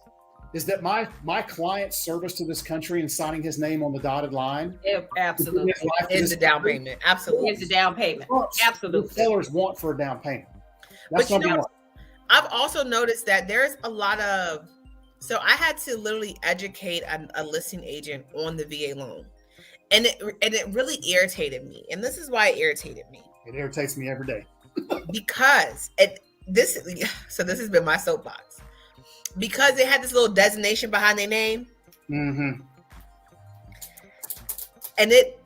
Is that my client's service to this country and signing his name on the dotted line Absolutely. Is the down payment. Absolutely. Is the down payment. Absolutely. The sellers want for a down payment. That's But you number know, one. I've also noticed that there's a lot of, so I had to literally educate a listing agent on the VA loan. And it really irritated me. And this is why it irritated me. It irritates me every day. Because this has been my soapbox. Because they had this little designation behind their name. Mm-hmm. And it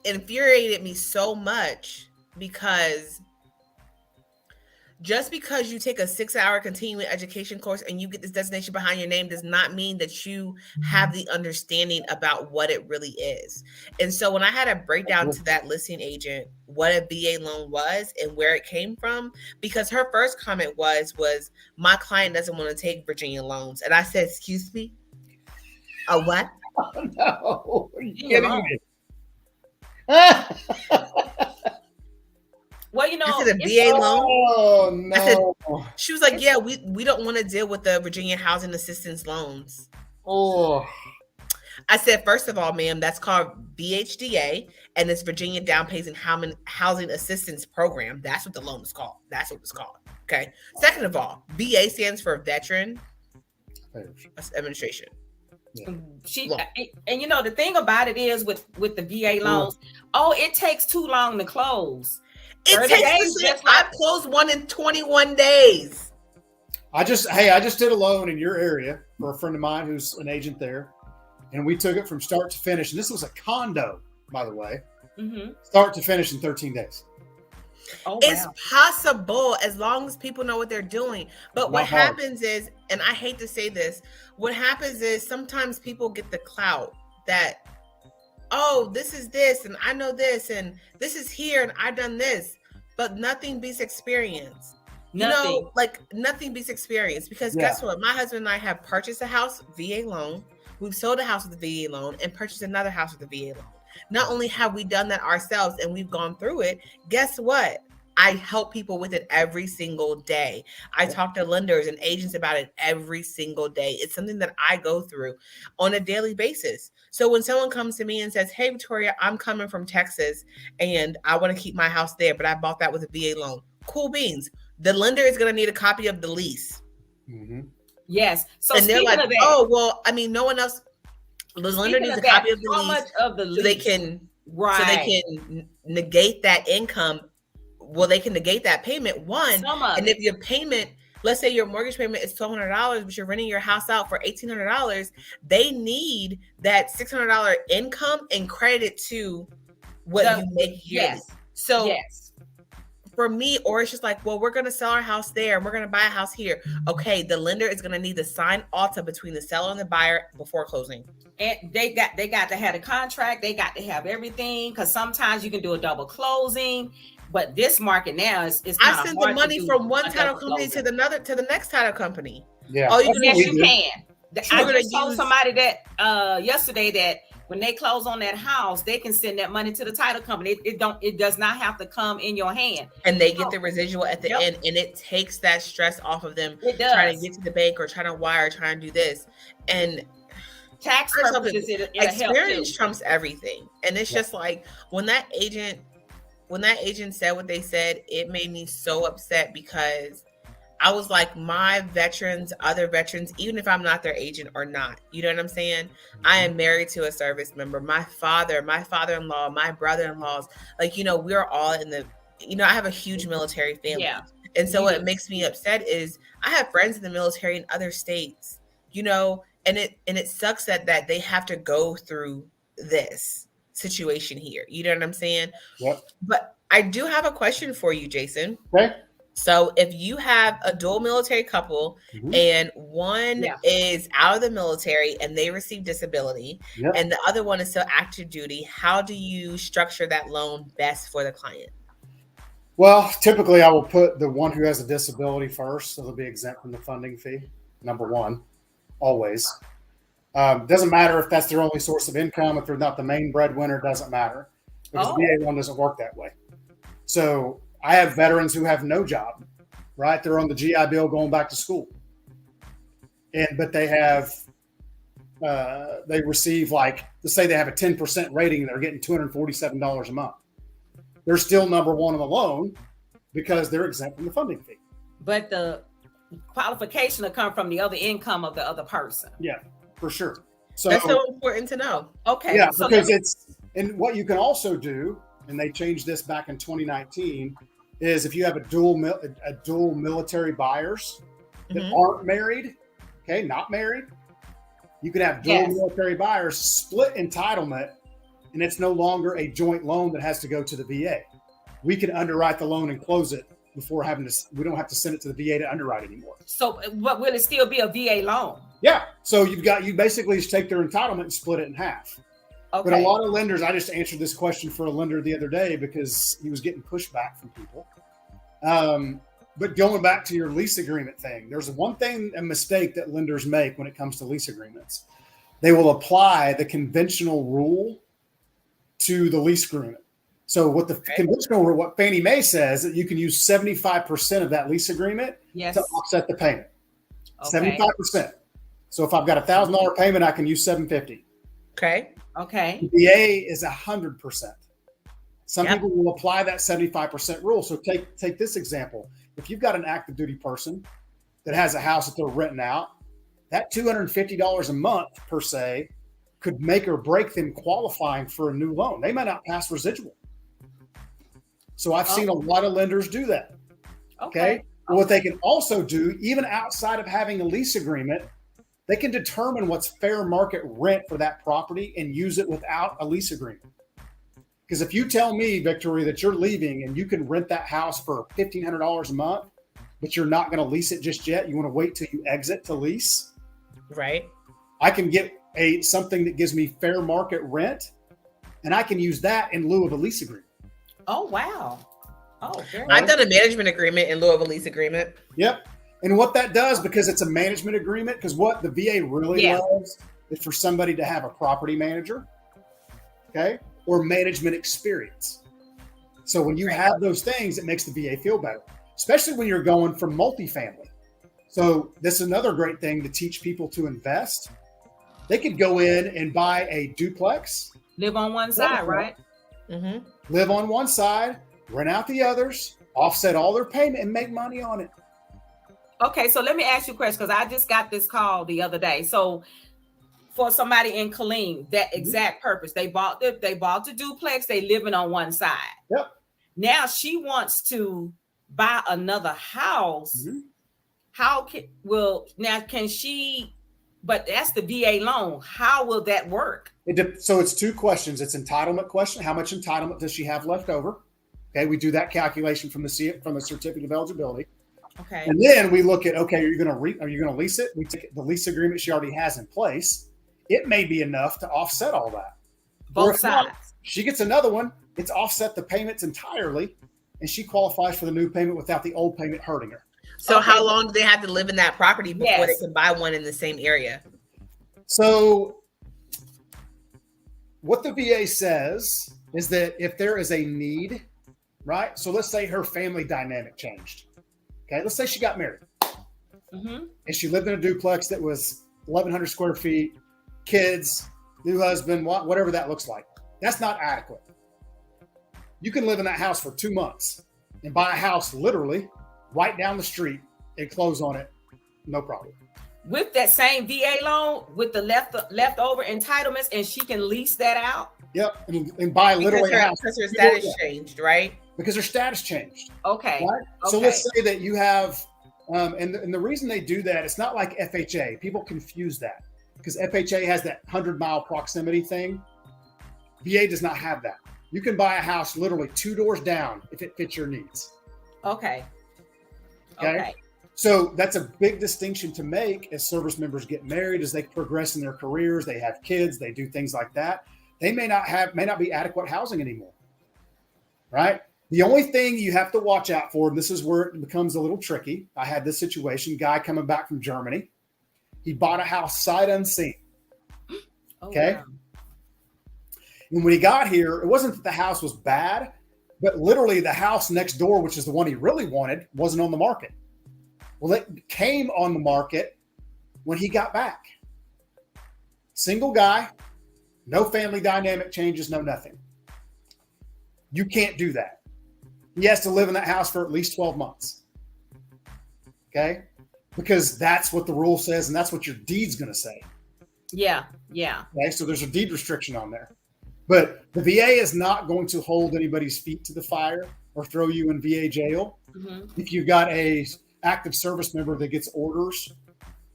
infuriated me so much because just because you take a 6-hour continuing education course and you get this designation behind your name does not mean that you have the understanding about what it really is. And so when I had a breakdown to that listing agent, what a VA loan was and where it came from, because her first comment was my client doesn't want to take Virginia loans. And I said, excuse me? A what? Oh, no. Are you kidding me? Well, you know, I said a VA loan. Oh no. I said, she was like, yeah, we don't want to deal with the Virginia Housing Assistance loans. Oh. I said, first of all, ma'am, that's called VHDA, and it's Virginia Down Payment Housing Assistance Program. That's what the loan is called. That's what it's called. Okay. Second of all, VA stands for Veteran Administration. And you know, the thing about it is with the VA loans, it takes too long to close. I closed one in 21 days. I just did a loan in your area for a friend of mine who's an agent there, and we took it from start to finish. And this was a condo, by the way, start to finish in 13 days. Oh, it's possible as long as people know what they're doing. But what happens is, and I hate to say this, what happens is sometimes people get the clout that, oh, this is this, and I know this, and this is here, and I've done this. But nothing beats experience. Nothing. You know, like nothing beats experience. Because guess what? My husband and I have purchased a house VA loan. We've sold a house with a VA loan and purchased another house with a VA loan. Not only have we done that ourselves and we've gone through it, guess what? I help people with it every single day. I talk to lenders and agents about it every single day. It's something that I go through on a daily basis. So when someone comes to me and says, hey, Victoria, I'm coming from Texas and I want to keep my house there, but I bought that with a VA loan. Cool beans. The lender is going to need a copy of the lease. Mm-hmm. Yes. So and they're like, oh, well, I mean, no one else. The lender needs a copy of the lease, much of the lease so they can negate that income. Well, they can negate that payment. And if your payment, let's say your mortgage payment is $1,200, but you're renting your house out for $1,800, they need that $600 income and credit to what you make yearly. Yes. So for me, or it's just like, well, we're going to sell our house there and we're going to buy a house here. Okay, the lender is going to need to sign ALTA between the seller and the buyer before closing. And they got to have a contract. They got to have everything, because sometimes you can do a double closing. But this market now is I send the money from one title company to the next title company. Yeah. Oh, yes, you can. I just told somebody that yesterday that when they close on that house, they can send that money to the title company. It does not have to come in your hand. And they get the residual at the end, and it takes that stress off of them trying to get to the bank or trying to wire, trying to do this. And tax purposes, experience trumps everything. And it's just like when that agent said what they said, it made me so upset, because I was like, my veterans, other veterans, even if I'm not their agent or not, you know what I'm saying? I am married to a service member. My father-in-law, my brother-in-laws, like, you know, we're all in the, you know, I have a huge military family. Yeah. And so what makes me upset is I have friends in the military in other states, you know, and it sucks that they have to go through this situation here. You know what I'm saying? Yep. But I do have a question for you, Jason. Okay. So if you have a dual military couple and one is out of the military and they receive disability and the other one is still active duty, how do you structure that loan best for the client? Well, typically I will put the one who has a disability first, so they'll be exempt from the funding fee. Number one, always. Doesn't matter if that's their only source of income. If they're not the main breadwinner, doesn't matter, because the VA loan doesn't work that way. So I have veterans who have no job, right? They're on the GI Bill going back to school. But they have, they receive, like, let's say they have a 10% rating and they're getting $247 a month. They're still number one on the loan because they're exempt from the funding fee. But the qualification will come from the other income of the other person. Yeah, for sure. So that's so important to know. Okay. Yeah, so because and what you can also do, and they changed this back in 2019, is if you have a dual military buyers that aren't married, okay, not married, you can have dual military buyers split entitlement, and it's no longer a joint loan that has to go to the VA. We can underwrite the loan and close it before we don't have to send it to the VA to underwrite anymore. So, but will it still be a VA loan? Yeah. So you basically just take their entitlement and split it in half. Okay. But a lot of lenders, I just answered this question for a lender the other day because he was getting pushback from people. But going back to your lease agreement thing, there's a mistake that lenders make when it comes to lease agreements. They will apply the conventional rule to the lease agreement. So what the conventional rule, what Fannie Mae says, that you can use 75% of that lease agreement to offset the payment. 75%. So if I've got $1,000 payment, I can use $750. Okay. Okay. The VA is 100%. Some people will apply that 75% rule. So take this example. If you've got an active duty person that has a house that they're renting out, that $250 a month per se could make or break them qualifying for a new loan. They might not pass residual. So I've seen a lot of lenders do that. Okay. What they can also do, even outside of having a lease agreement, they can determine what's fair market rent for that property and use it without a lease agreement. Because if you tell me, Victoria, that you're leaving and you can rent that house for $1,500 a month, but you're not going to lease it just yet, you want to wait till you exit to lease. Right. I can get something that gives me fair market rent, and I can use that in lieu of a lease agreement. Oh, wow. Oh, I've done a management agreement in lieu of a lease agreement. Yep. And what that does, because it's a management agreement, because what the VA really loves is for somebody to have a property manager, okay, or management experience. So when you have those things, it makes the VA feel better, especially when you're going from multifamily. So this is another great thing to teach people to invest. They could go in and buy a duplex. Live on one side, right? Live on one side, rent out the others, offset all their payment, and make money on it. Okay, so let me ask you a question, because I just got this call the other day. So for somebody in Killeen, that exact purpose, they bought the duplex, they living on one side. Yep. Now she wants to buy another house. Can she? But that's the VA loan. How will that work? So it's two questions. It's entitlement question. How much entitlement does she have left over? Okay, we do that calculation from the certificate of eligibility. Okay. And then we look at, okay, are you going to lease it? We take the lease agreement she already has in place. It may be enough to offset all that. Both sides. Not, she gets another one. It's offset the payments entirely, and she qualifies for the new payment without the old payment hurting her. So how long do they have to live in that property before they can buy one in the same area? So what the VA says is that if there is a need, right? So let's say her family dynamic changed. Okay, let's say she got married and she lived in a duplex that was 1,100 square feet, kids, new husband, whatever that looks like. That's not adequate. You can live in that house for 2 months and buy a house literally right down the street and close on it, no problem. With that same VA loan, with the leftover entitlements, and she can lease that out? Yep, and buy literally a house. Because her status changed, right? Because her status changed. Okay. Right? Okay. So let's say that you have, and the reason they do that, it's not like FHA. People confuse that because FHA has that 100-mile proximity thing. VA does not have that. You can buy a house literally 2 doors down if it fits your needs. Okay. Okay. So that's a big distinction to make as service members get married, as they progress in their careers, they have kids, they do things like that. They may not be adequate housing anymore, right? The only thing you have to watch out for, and this is where it becomes a little tricky. I had this situation, guy coming back from Germany. He bought a house sight unseen. Okay. Wow. And when he got here, it wasn't that the house was bad, but literally the house next door, which is the one he really wanted, wasn't on the market. Well, it came on the market when he got back. Single guy, no family dynamic changes, no nothing. You can't do that. He has to live in that house for at least 12 months. Okay? Because that's what the rule says, and that's what your deed's going to say. Yeah. Okay? So there's a deed restriction on there. But the VA is not going to hold anybody's feet to the fire or throw you in VA jail. Mm-hmm. If you've got a active service member that gets orders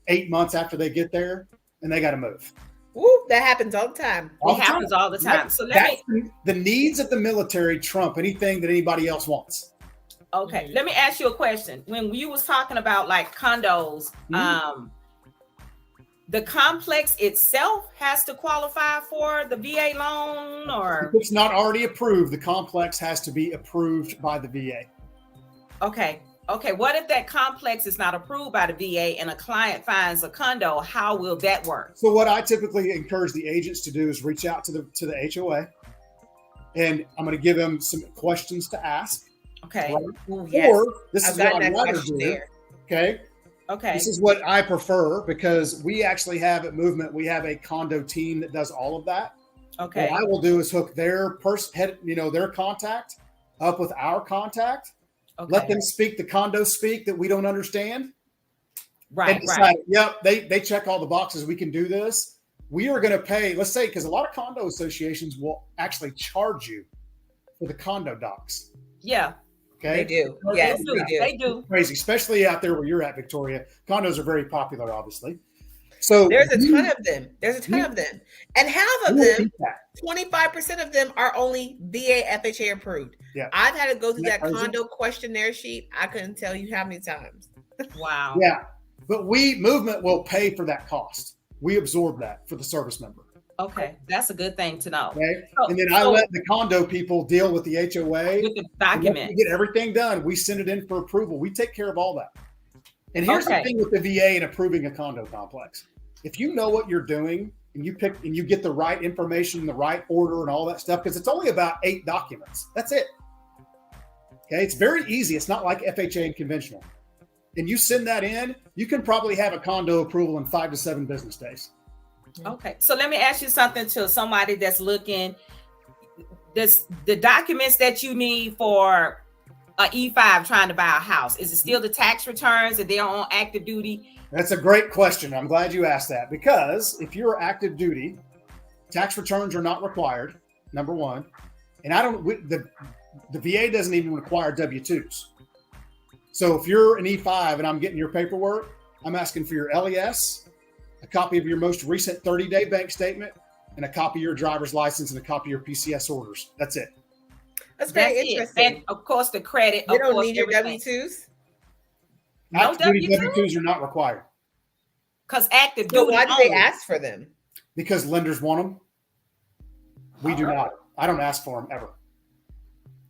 8 months after they get there, and they got to move. Woo, that happens all the time. It happens all the time. So The needs of the military trump anything that anybody else wants. Okay, let me ask you a question. When you was talking about like condos, the complex itself has to qualify for the VA loan, or if it's not already approved, the complex has to be approved by the VA. Okay. What if that complex is not approved by the VA and a client finds a condo? How will that work? So what I typically encourage the agents to do is reach out to the HOA, and I'm going to give them some questions to ask. Okay. Right? Ooh, yes. Or this I've is what gotten I'd that rather question do. there. Okay. Okay. This is what I prefer, because we actually have at Movement, we have a condo team that does all of that. Okay. What I will do is hook their their contact up with our contact. Okay. Let them speak the condo speak that we don't understand. Right. And decide, Right. yep, they check all the boxes. We can do this. We are going to pay, let's say, because a lot of condo associations will actually charge you for the condo docs. Yeah. They Okay. do. Yes, They do. they do. They do. Crazy, especially out there where you're at, Victoria. Condos are very popular, obviously. So There's a ton of them. And half of them, 25% of them are only VA FHA approved. Yeah. I've had to go through that crazy? condo questionnaire sheet. I couldn't tell you how many times. Wow. Yeah. But Movement will pay for that cost. We absorb that for the service member. Okay. That's a good thing to know. Okay. So- And then I let the condo people deal with the HOA. With the And once document. we get everything done, we send it in for approval. We take care of all that. And here's Okay. the thing with the VA and approving a condo complex. If you know what you're doing and you get the right information, the right order and all that stuff, because it's only about 8 documents. That's it. Okay. It's very easy. It's not like FHA and conventional. And you send that in, you can probably have a condo approval in 5 to 7 business days. Okay. So let me ask you something to somebody that's looking. The documents that you need for a E5 trying to buy a house, is it still the tax returns and they're on active duty? That's a great question. I'm glad you asked that, because if you're active duty, tax returns are not required, number one. And the VA doesn't even require W-2s. So if you're an E5 and I'm getting your paperwork, I'm asking for your LES, a copy of your most recent 30-day bank statement, and a copy of your driver's license and a copy of your PCS orders. That's it. That's very That's it. interesting. And of course, the credit. You of don't course, need your everything. W-2s? No Active duty W-2s? W-2s are not required Because active So duty. why do they only. ask for them? because lenders want them. We do not. I don't ask for them ever.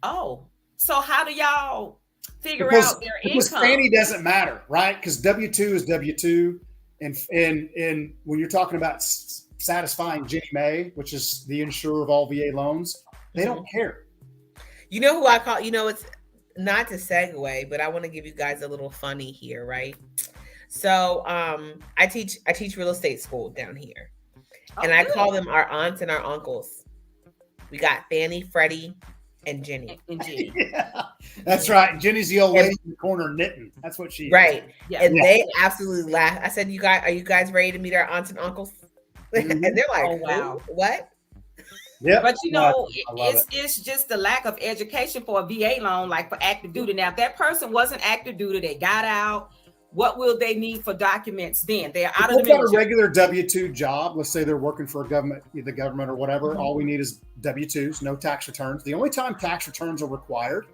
Oh, so how do y'all figure Because out their because income? Fannie doesn't matter, right? Because W-2 is W-2. And when you're talking about satisfying Ginnie Mae, which is the insurer of all VA loans, they don't care. You know who I call, it's not to segue, but I want to give you guys a little funny here, right? So I teach real estate school down here. And I call them our aunts and our uncles. We got Fannie, Freddie, and Ginny. And Ginny. Yeah, that's right. Jenny's the old lady in the corner knitting. That's what she is. Right. Yeah. And they absolutely laugh. I said, are you guys ready to meet our aunts and uncles? Mhm. And they're like, Oh, wow. "Who? What?" Yep. But I love it's just the lack of education for a VA loan, like for active duty. Now, if that person wasn't active duty, they got out. What will they need for documents then? They're out of If the they've got a military. regular W-2 job, let's say they're working for the government or whatever, Mhm. all we need is W-2s, no tax returns. The only time tax returns are required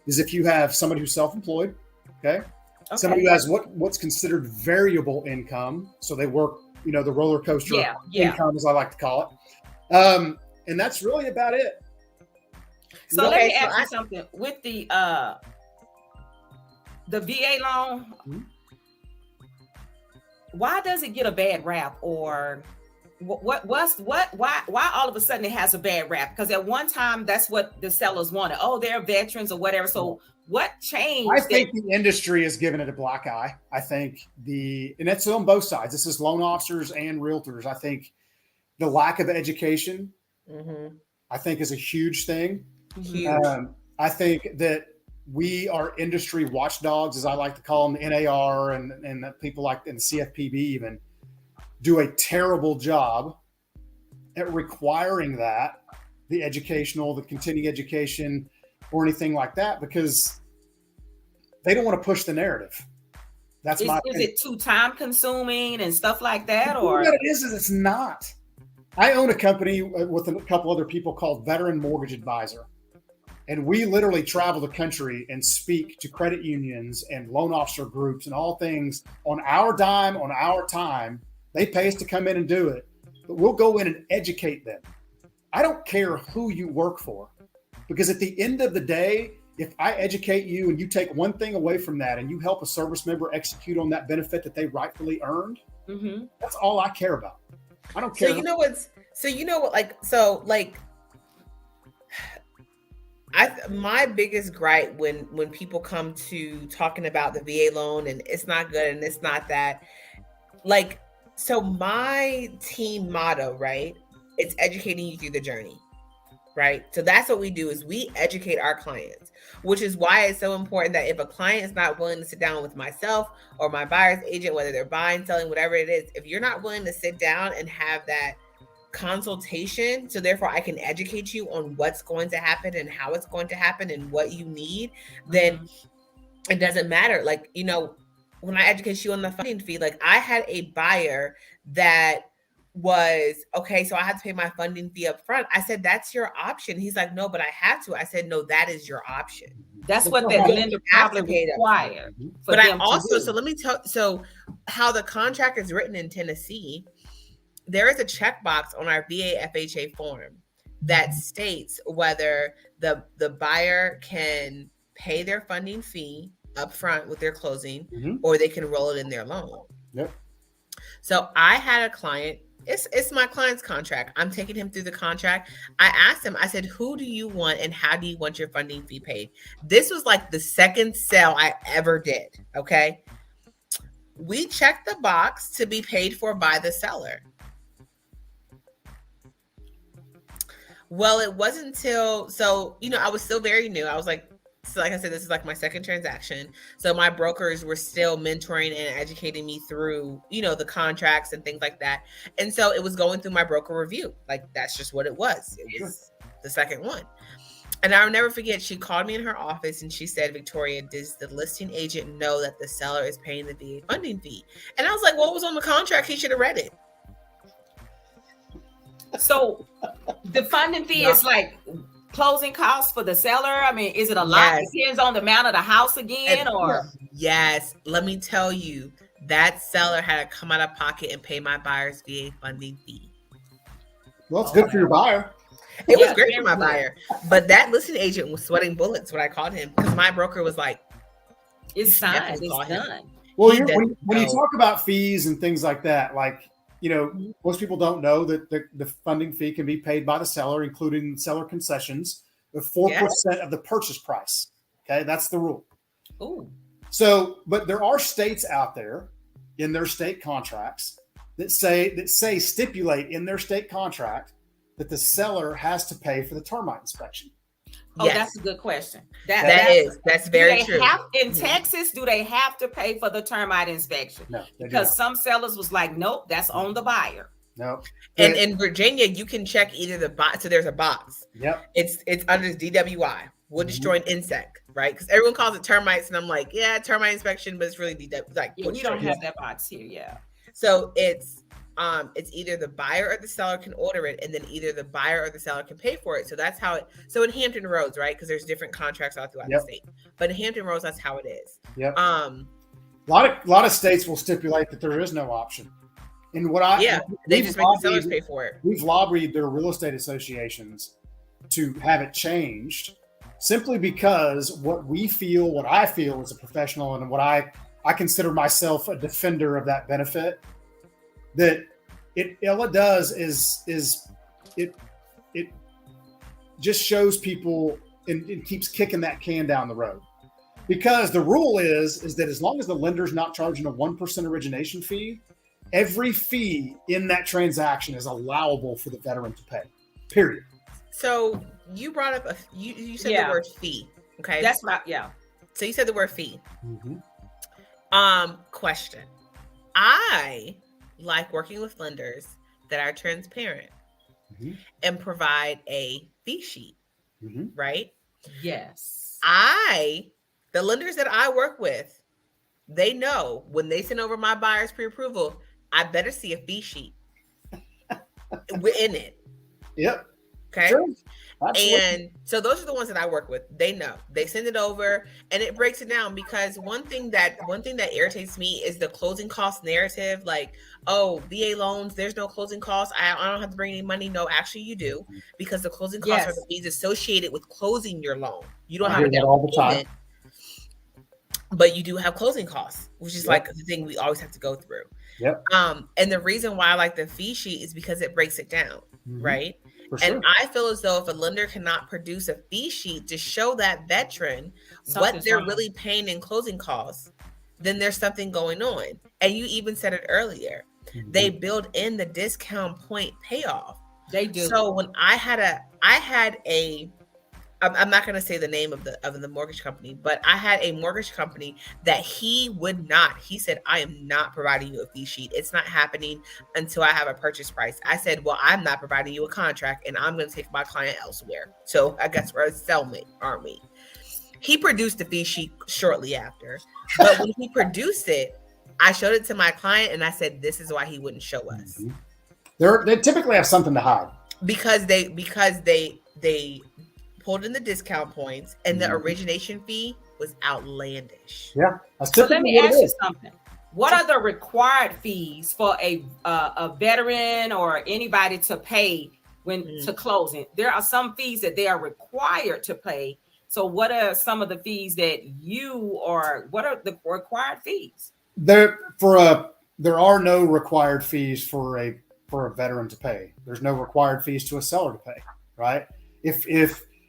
is if you have somebody who's self-employed, okay? Somebody who has what's considered variable income. So they work, the roller coaster income, as I like to call it. And that's really about it. So let me ask you something. With the VA loan, why does it get a bad rap, or why all of a sudden it has a bad rap? Because at one time that's what the sellers wanted. Oh, they're veterans or whatever. So what changed? I think the industry has given it a black eye. I think and it's on both sides. This is loan officers and realtors. I think the lack of education, I think, is a huge thing. I think that we are industry watchdogs, as I like to call them, the NAR and people like in the CFPB even, do a terrible job at requiring that, the continuing education or anything like that, because they don't want to push the narrative. Is it too time consuming and stuff like that? Or what it is it's not. I own a company with a couple other people called Veteran Mortgage Advisor. And we literally travel the country and speak to credit unions and loan officer groups and all things on our dime, on our time. They pay us to come in and do it, but we'll go in and educate them. I don't care who you work for, because at the end of the day, if I educate you and you take one thing away from that and you help a service member execute on that benefit that they rightfully earned, that's all I care about. I don't care. My biggest gripe when people come to talking about the VA loan and it's not good and it's not that, so my team motto, right? It's educating you through the journey, right? So that's what we do, is we educate our clients, which is why it's so important that if a client is not willing to sit down with myself or my buyer's agent, whether they're buying, selling, whatever it is, if you're not willing to sit down and have that consultation, so therefore I can educate you on what's going to happen and how it's going to happen and what you need, then it doesn't matter. When I educate you on the funding fee, I had a buyer that was, okay, so I had to pay my funding fee up front. I said, that's your option. He's like, no, but I have to. I said, no, that is your option. That's what the lender probably required. But I also, so let me tell, so how the contract is written in Tennessee, there is a checkbox on our VA FHA form that states whether the buyer can pay their funding fee up front with their closing, or they can roll it in their loan. Yep. So I had a client, it's my client's contract. I'm taking him through the contract. I asked him, I said, who do you want and how do you want your funding fee paid? This was the second sale I ever did. Okay. We checked the box to be paid for by the seller. Well, it wasn't until, I was still very new. I was like I said, this is my second transaction. So my brokers were still mentoring and educating me through, the contracts and things like that. And so it was going through my broker review. That's just what it was. It was the second one. And I'll never forget, she called me in her office and she said, Victoria, does the listing agent know that the seller is paying the VA funding fee? And I was like, well, it was on the contract. He should have read it. So the funding fee is closing costs for the seller. I mean, is it a lot? Yes. It depends on the amount of the house again, or? Yes. Let me tell you, that seller had to come out of pocket and pay my buyer's VA funding fee. Well, it's good for your buyer. It was great for my buyer. But that listing agent was sweating bullets when I called him, because my broker was like, it's signed, it's done. Well, when you talk about fees and things like that, most people don't know that the funding fee can be paid by the seller, including seller concessions, with 4% of the purchase price. Okay, that's the rule. Ooh. So, but there are states out there in their state contracts that stipulate in their state contract that the seller has to pay for the termite inspection. Oh, yes. That's a good question. That's very true. In Texas, do they have to pay for the termite inspection? No, because some sellers was like, nope, that's on the buyer. No. And in Virginia, you can check either the box. So there's a box. Yep. It's under DWI, wood destroying insect, right? Because everyone calls it termites, and I'm like, yeah, termite inspection, but it's really DWI. We don't have that box here, yeah. So it's either the buyer or the seller can order it, and then either the buyer or the seller can pay for it. So that's how it. So in Hampton Roads, right? Because there's different contracts all throughout the state, but in Hampton Roads, that's how it is. Yep. A lot of states will stipulate that there is no option. And they just make the sellers pay for it. We've lobbied their real estate associations to have it changed, simply because what I feel as a professional, and what I consider myself a defender of that benefit, that all it does is it just shows people and keeps kicking that can down the road. Because the rule is that as long as the lender's not charging a 1% origination fee, every fee in that transaction is allowable for the veteran to pay, period. So you brought up you said the word fee. Okay. That's not, yeah. So you said the word fee. Mm-hmm. Question. I like working with lenders that are transparent and provide a fee sheet, right? Yes. The lenders that I work with, they know when they send over my buyer's pre-approval, I better see a fee sheet in it. Yep. Okay. Sure. And so those are the ones that I work with. They know. They send it over and it breaks it down, because one thing that irritates me is the closing cost narrative. Like, oh, VA loans, there's no closing costs. I don't have to bring any money. No, actually you do, because the closing costs are the fees associated with closing your loan. You don't have to get all the time, but you do have closing costs, which is like the thing we always have to go through. Yep. And the reason why I like the fee sheet is because it breaks it down, right? Sure. And I feel as though if a lender cannot produce a fee sheet to show that veteran what they're really paying in closing costs, then there's something going on. And you even said it earlier. They build in the discount point payoff. They do. So when I had I'm not going to say the name of the mortgage company, but I had a mortgage company that he said, I am not providing you a fee sheet. It's not happening until I have a purchase price. I said, well, I'm not providing you a contract and I'm going to take my client elsewhere. So I guess we're a cellmate, aren't we? He produced the fee sheet shortly after, but when he produced it, I showed it to my client and I said, this is why he wouldn't show us. They typically have something to hide. Because they pulled in the discount points and the origination fee was outlandish. Yeah. So let me ask you something. What are the required fees for a veteran or anybody to pay when to closing? There are some fees that they are required to pay. So what are some of the fees that what are the required fees? There are no required fees for a veteran to pay. There's no required fees to a seller to pay, right?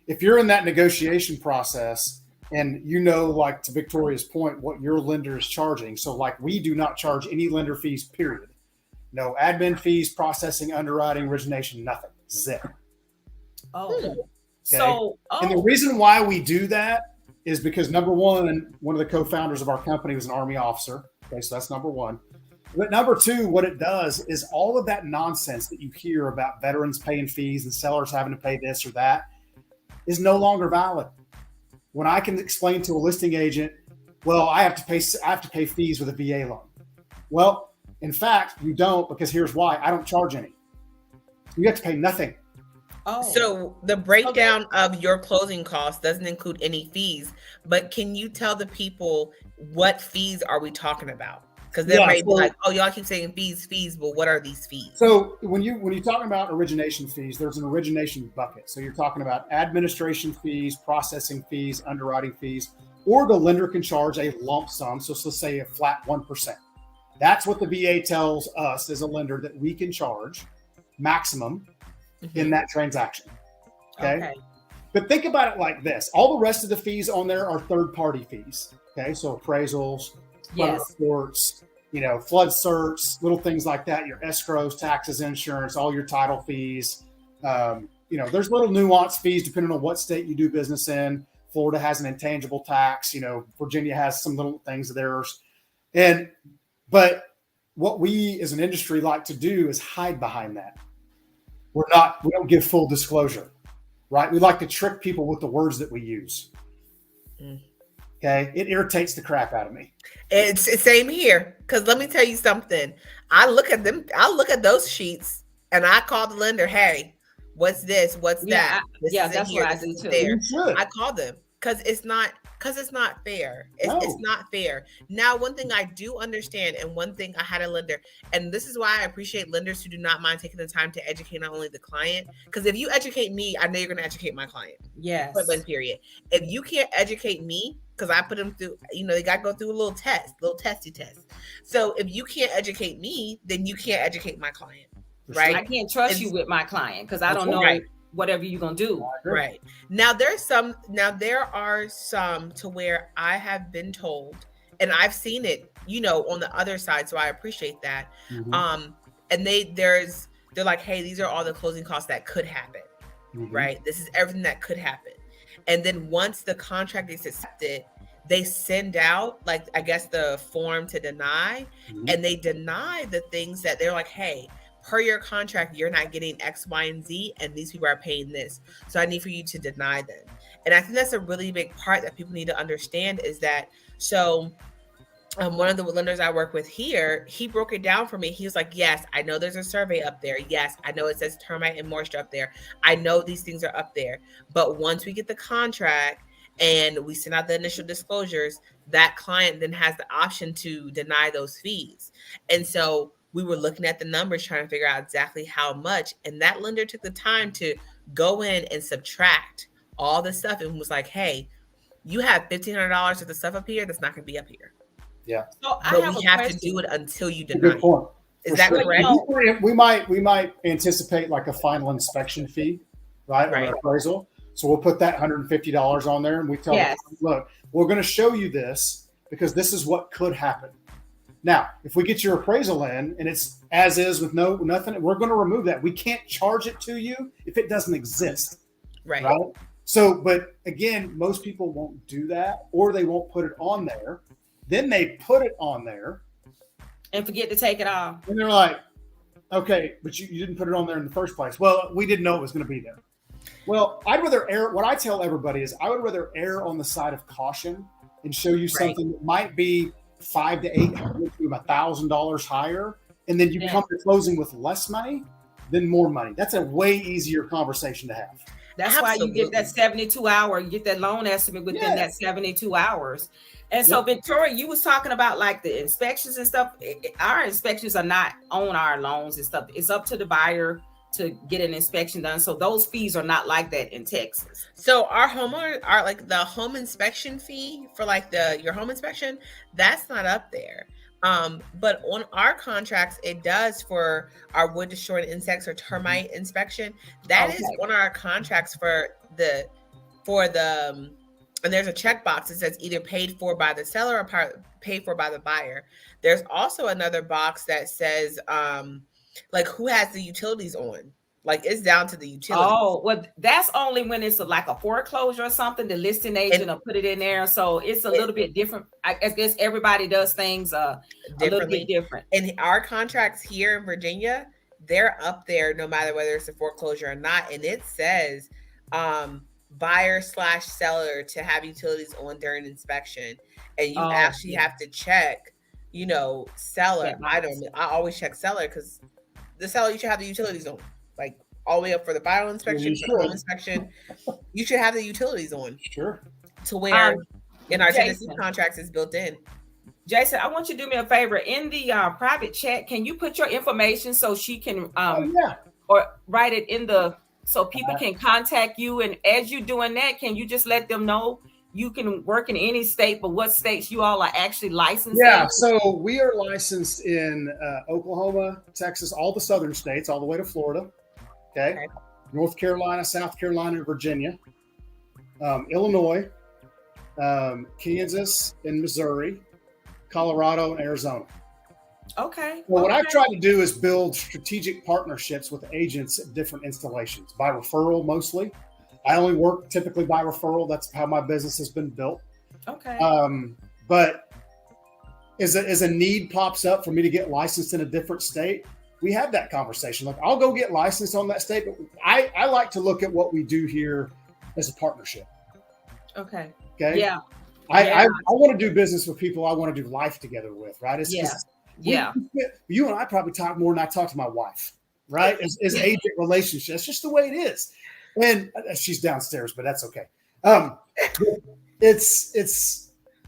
If you're in that negotiation process and like to Victoria's point, what your lender is charging. So like we do not charge any lender fees, period. No admin fees, processing, underwriting, origination, nothing. Zip. Oh. Okay. And the reason why we do that is because number one of the co-founders of our company was an Army officer. Okay, so that's number one. But number two, what it does is all of that nonsense that you hear about veterans paying fees and sellers having to pay this or that is no longer valid. When I can explain to a listing agent, well, I have to pay fees with a VA loan. Well, in fact, you don't, because here's why. I don't charge any. You have to pay nothing. Oh. So the breakdown of your closing costs doesn't include any fees, but can you tell the people what fees are we talking about? Because they might be like, oh, y'all keep saying fees, but what are these fees? So when you're talking about origination fees, there's an origination bucket. So you're talking about administration fees, processing fees, underwriting fees, or the lender can charge a lump sum. So let's say a flat 1%. That's what the VA tells us as a lender that we can charge maximum in that transaction. Okay. But think about it like this. All the rest of the fees on there are third-party fees. Okay. So appraisals, reports, flood certs, little things like that, your escrows, taxes, insurance, all your title fees. There's little nuance fees depending on what state you do business in. Florida has an intangible tax, Virginia has some little things of theirs. But what we as an industry like to do is hide behind that. We don't give full disclosure, right? We like to trick people with the words that we use. Okay. It irritates the crap out of me. It's same here. Cause let me tell you something. I look at those sheets and I call the lender, hey, what's this? What's that? That's what I do too. I call them because Because it's not fair. It's No. not fair. Now, one thing I do understand, and one thing I had a lender, and this is why I appreciate lenders who do not mind taking the time to educate not only the client, because if you educate me, I know you're going to educate my client. Yes. Point blank, period. If you can't educate me, because I put them through, they got to go through a little testy test. So if you can't educate me, then you can't educate my client, right? I can't trust you with my client because I don't know whatever you're gonna do. Right. Now there are some to where I have been told, and I've seen it, on the other side. So I appreciate that. Mm-hmm. And they're like, hey, these are all the closing costs that could happen. Mm-hmm. Right. This is everything that could happen. And then once the contract is accepted, they send out, like, I guess the form to deny, Mm-hmm. and they deny the things that they're like, hey, per your contract, you're not getting X, Y, and Z, and these people are paying this. So I need for you to deny them. And I think that's a really big part that people need to understand is that, one of the lenders I work with here, he broke it down for me. He was like, yes, I know there's a survey up there. Yes, I know it says termite and moisture up there. I know these things are up there. But once we get the contract and we send out the initial disclosures, that client then has the option to deny those fees. And so we were looking at the numbers, trying to figure out exactly how much. And that lender took the time to go in and subtract all the stuff and was like, hey, you have $1,500 worth of stuff up here that's not going to be up here. Yeah. So But we have to do it until you deny. Good point. Is that correct? We might anticipate like a final inspection fee, right? Or an appraisal. So we'll put that $150 on there, and we tell them, look, we're going to show you this because this is what could happen. Now, if we get your appraisal in and it's as is with nothing, we're going to remove that. We can't charge it to you if it doesn't exist. Right. So, but again, most people won't do that, or they won't put it on there. Then they put it on there and forget to take it off. And they're like, okay, but you didn't put it on there in the first place. Well, we didn't know it was going to be there. Well, I'd rather err. What I tell everybody is I would rather err on the side of caution and show you something that might be $500 to $800 to $1,000 higher, and then you come to closing with less money than more money. That's a way easier conversation to have. That's why you get that 72 hour, you get that loan estimate within that 72 hours. And so, Victoria, you was talking about like the inspections and stuff. Our inspections are not on our loans and stuff. It's up to the buyer to get an inspection done. So those fees are not like that in Texas. So our homeowners are like the home inspection fee for like your home inspection, that's not up there. But on our contracts, it does for our wood destroying insects or termite inspection. That is on our contracts for the and there's a checkbox that says either paid for by the seller or paid for by the buyer. There's also another box that says like who has the utilities on. Like it's down to the utility. Oh, well, that's only when it's like a foreclosure or something. The listing agent will put it in there, so it's a little bit different. I guess everybody does things a little bit different. And our contracts here in Virginia, they're up there no matter whether it's a foreclosure or not. And it says buyer/seller to have utilities on during inspection, and you actually have to check, seller. I always check seller because the seller you should have the utilities on. Like all the way up for the bio inspection, for the home inspection, you should have the utilities on. Sure. To where in our Tennessee contracts is built in. Jason, I want you to do me a favor. In the private chat, can you put your information so she can or write it in so people can contact you? And as you're doing that, can you just let them know you can work in any state, but what states you all are actually licensed in? Yeah, so we are licensed in Oklahoma, Texas, all the southern states, all the way to Florida. Okay. North Carolina, South Carolina, Virginia, Illinois, Kansas, and Missouri, Colorado, and Arizona. Okay. Well, what I've tried to do is build strategic partnerships with agents at different installations by referral mostly. I only work typically by referral. That's how my business has been built. Okay. But as a need pops up for me to get licensed in a different state, we have that conversation. Like I'll go get licensed on that state, but I like to look at what we do here as a partnership. Okay. Okay. Yeah. I want to do business with people I want to do life together with, right? You and I probably talk more than I talk to my wife, right? As agent relationships. It's just the way it is. And she's downstairs, but that's okay.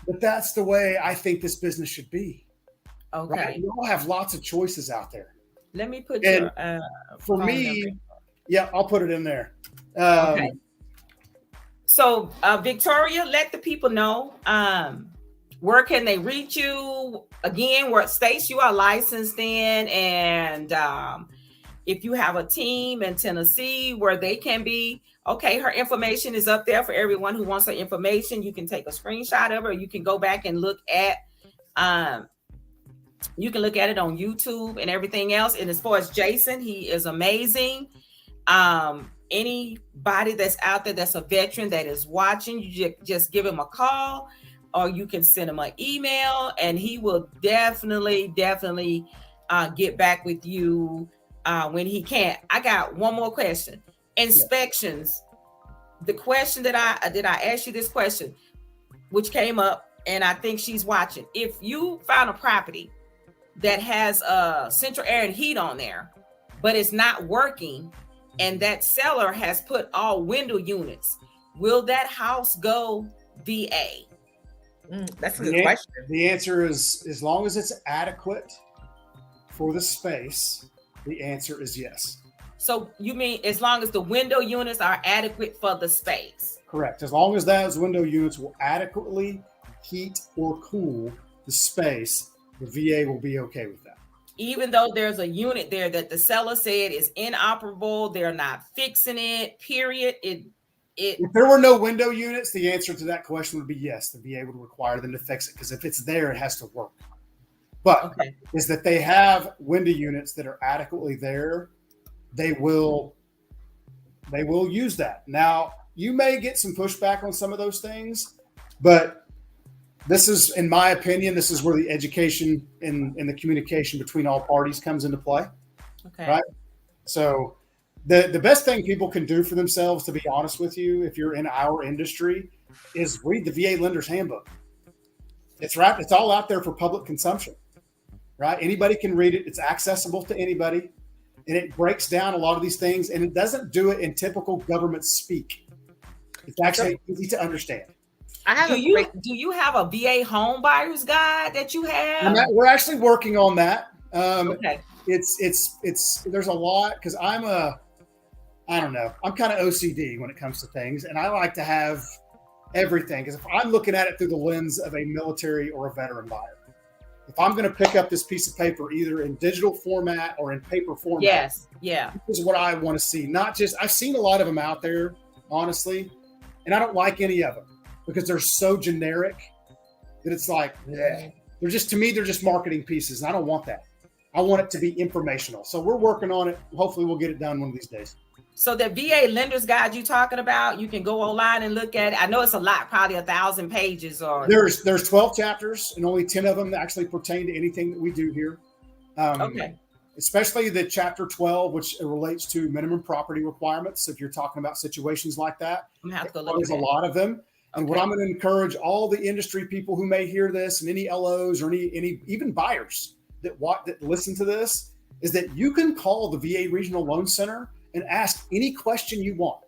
but that's the way I think this business should be. Okay. Right? We all have lots of choices out there. Let me put And your for phone me, number. yeah, I'll put it in there. Okay. So, Victoria, let the people know where can they reach you again, what states you are licensed in, and if you have a team in Tennessee where they can be. Okay, her information is up there for everyone who wants her information. You can take a screenshot of her. You can go back and look at you can look at it on YouTube and everything else. And as far as Jason, he is amazing. Anybody that's out there that's a veteran that is watching, you just give him a call, or you can send him an email, and he will definitely get back with you when he can. I got one more question. Inspections. The question that I asked you this question, which came up, and I think she's watching. If you found a property that has central air and heat on there, but it's not working, and that seller has put all window units, will that house go VA? That's a good question. The answer is, as long as it's adequate for the space, the answer is yes. So you mean as long as the window units are adequate for the space? Correct. As long as those window units will adequately heat or cool the space, the VA will be okay with that. Even though there's a unit there that the seller said is inoperable, they're not fixing it, period. If there were no window units, the answer to that question would be yes. The VA would require them to fix it, because if it's there, it has to work. But is that they have window units that are adequately there, they will use that. Now, you may get some pushback on some of those things, but this is, in my opinion, this is where the education and the communication between all parties comes into play. Okay. Right? So the best thing people can do for themselves, to be honest with you, if you're in our industry, is read the VA Lender's Handbook. It's all out there for public consumption, right? Anybody can read it. It's accessible to anybody, and it breaks down a lot of these things, and it doesn't do it in typical government speak. It's actually easy to understand. Do you have a VA home buyer's guide that you have? We're actually working on that. Okay. It's there's a lot, because I'm kind of OCD when it comes to things, and I like to have everything, because if I'm looking at it through the lens of a military or a veteran buyer, if I'm going to pick up this piece of paper either in digital format or in paper format, this is what I want to see. Not just, I've seen a lot of them out there, honestly, and I don't like any of them because they're so generic that it's like, they're just marketing pieces, and I don't want that. I want it to be informational. So we're working on it. Hopefully we'll get it done one of these days. So the VA lender's guide you talking about, you can go online and look at it. I know it's a lot, probably 1,000 pages. Or there's 12 chapters, and only 10 of them actually pertain to anything that we do here. Especially the chapter 12, which relates to minimum property requirements. If you're talking about situations like that, there's a lot of them. And what I'm going to encourage all the industry people who may hear this, and any LOs or any even buyers that listen to this, is that you can call the VA Regional Loan Center and ask any question you want.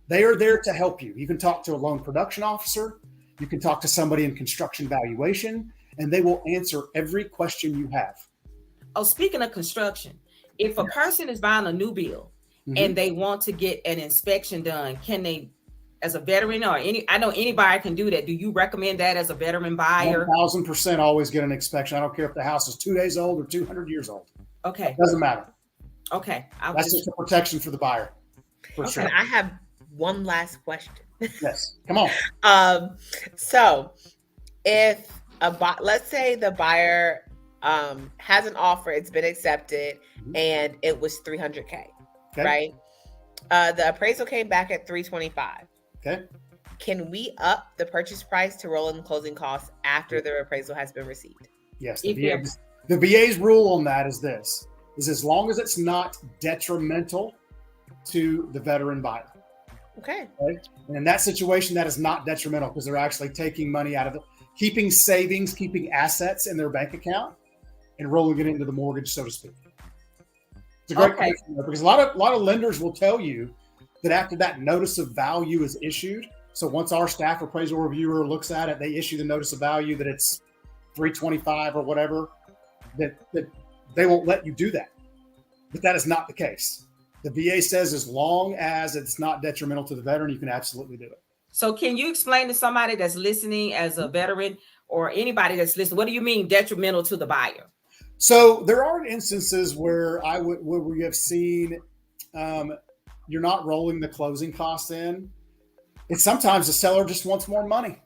They are there to help you. You can talk to a loan production officer. You can talk to somebody in construction valuation, and they will answer every question you have. Oh, speaking of construction, if a person is buying a new build and they want to get an inspection done, can they, as a veteran or I know any buyer can do that. Do you recommend that as a veteran buyer? 1,000% always get an inspection. I don't care if the house is 2 days old or 200 years old. Okay. It doesn't matter. Okay. That's just a protection for the buyer. For sure. And I have one last question. Yes. Come on. So if let's say the buyer has an offer, it's been accepted, and it was $300K, right? The appraisal came back at $325. Okay. Can we up the purchase price to roll in closing costs after the appraisal has been received? Yes. The VA's rule on that is this: as long as it's not detrimental to the veteran buyer. Okay. Right? And in that situation, that is not detrimental, because they're actually taking money out of it, keeping savings, keeping assets in their bank account, and rolling it into the mortgage, so to speak. It's a great question, because a lot of lenders will tell you that after that notice of value is issued, So once our staff appraisal reviewer looks at it, they issue the notice of value that it's 325 or whatever, that they won't let you do that. But that is not the case. The VA says as long as it's not detrimental to the veteran, you can absolutely do it. So can you explain to somebody that's listening as a veteran or anybody that's listening, what do you mean detrimental to the buyer? So there are instances where where we have seen you're not rolling the closing costs in. It's sometimes the seller just wants more money.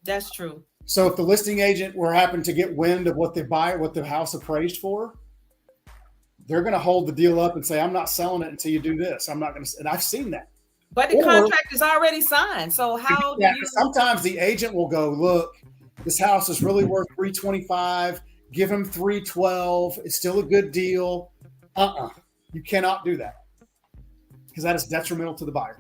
That's true. So if the listing agent were happen to get wind of what the house appraised for, they're going to hold the deal up and say, I'm not selling it until you do this. I'm not going to, and I've seen that. But the contract is already signed. So how do you? Sometimes the agent will go, look, this house is really worth $325. Give him $312. It's still a good deal. You cannot do that because that is detrimental to the buyer.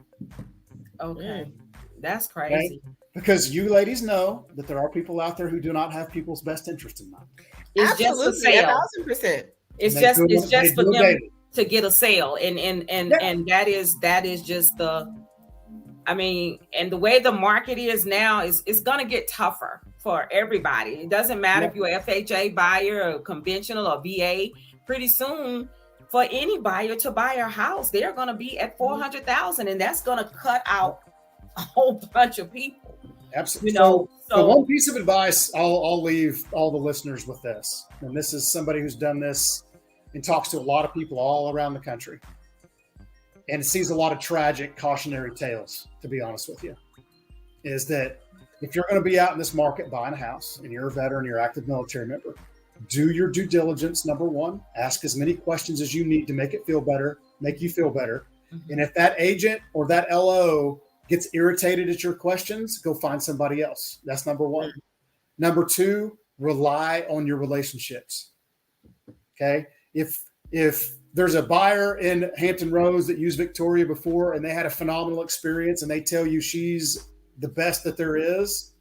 Okay. That's crazy. Okay? Because you ladies know that there are people out there who do not have people's best interest in mind. It's Absolutely, just a sale. 1,000%. It's just for them to get a sale, and that is just the. I mean, and the way the market is now it's gonna get tougher for everybody. It doesn't matter if you're an FHA buyer or conventional or VA. Pretty soon, for any buyer to buy a house, they're gonna be at 400,000, and that's gonna cut out a whole bunch of people. Absolutely. You know, so one piece of advice I'll leave all the listeners with this, and this is somebody who's done this and talks to a lot of people all around the country, and sees a lot of tragic cautionary tales, to be honest with you, is that if you're going to be out in this market buying a house and you're a veteran, you're an active military member, do your due diligence. Number one, ask as many questions as you need to make you feel better. Mm-hmm. And if that agent or that LO gets irritated at your questions, go find somebody else. That's number one. Mm-hmm. Number two, rely on your relationships. Okay. If there's a buyer in Hampton Roads that used Victoria before and they had a phenomenal experience and they tell you she's the best that there is,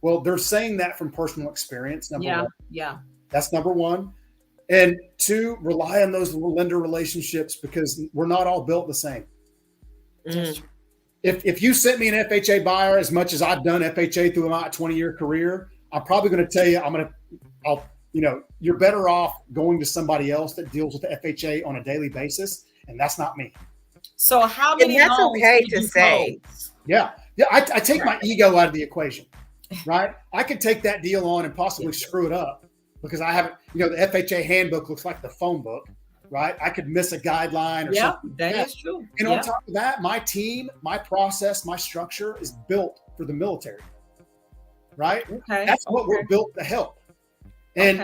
well, they're saying that from personal experience. Number one. Yeah. That's number one. And two, rely on those lender relationships because we're not all built the same. Mm. If you sent me an FHA buyer, as much as I've done FHA through my 20-year career, I'm probably going to tell you, you're better off going to somebody else that deals with the FHA on a daily basis, and that's not me. So how many? And that's okay to say. Close? Yeah. I take my ego out of the equation, right? I could take that deal on and possibly screw it up because I haven't. The FHA handbook looks like the phone book, right? I could miss a guideline or something. Yeah, that is true. And on top of that, my team, my process, my structure is built for the military, right? Okay. That's what we're built to help. And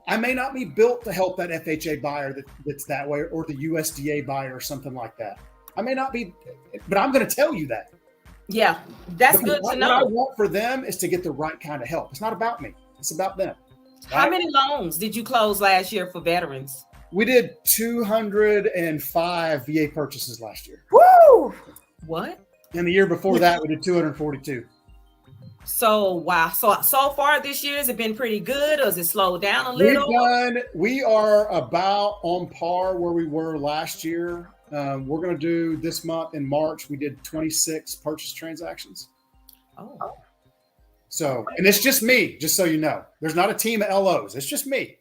I may not be built to help that FHA buyer that's that way or the USDA buyer or something like that. I may not be, but I'm going to tell you that. Yeah, that's good to know. What I want for them is to get the right kind of help. It's not about me. It's about them. Right? How many loans did you close last year for veterans? We did 205 VA purchases last year. Woo! What? And the year before that, we did 242. So wow. So far this year, has it been pretty good or has it slowed down a little? We are about on par where we were last year. We're going to do this month in March. We did 26 purchase transactions. Oh. So, and it's just me, just so you know. There's not a team of LOs. It's just me.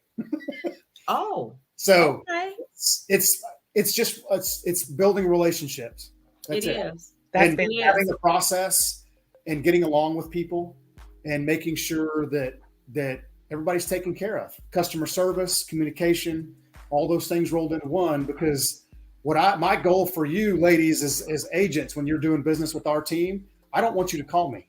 Oh. So it's building relationships. That's it. And having a process and getting along with people and making sure that everybody's taken care of. Customer service, communication, all those things rolled into one, because my goal for you ladies as agents, when you're doing business with our team, I don't want you to call me.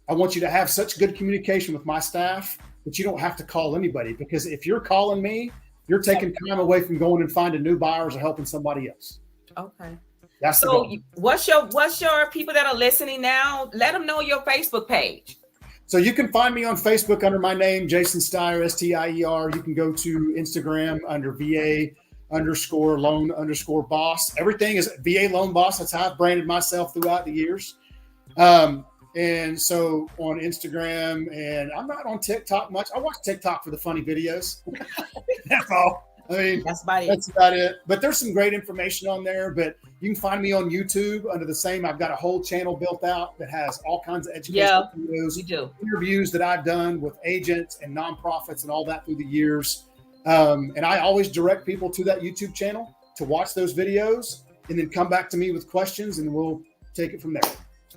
I want you to have such good communication with my staff that you don't have to call anybody, because if you're calling me, you're taking time away from going and finding new buyers or helping somebody else. Okay. That's so what's your people that are listening now? Let them know your Facebook page. So you can find me on Facebook under my name, Jason Stier, STIER. You can go to Instagram under VA_loan_boss. Everything is VA Loan Boss. That's how I've branded myself throughout the years. And so on Instagram, and I'm not on TikTok much. I watch TikTok for the funny videos. That's all. I mean, That's about it. that's about it. But there's some great information on there. But you can find me on YouTube under the same. I've got a whole channel built out that has all kinds of educational videos, We do. interviews that I've done with agents and nonprofits and all that through the years. And I always direct people to that YouTube channel to watch those videos and then come back to me with questions, and we'll take it from there.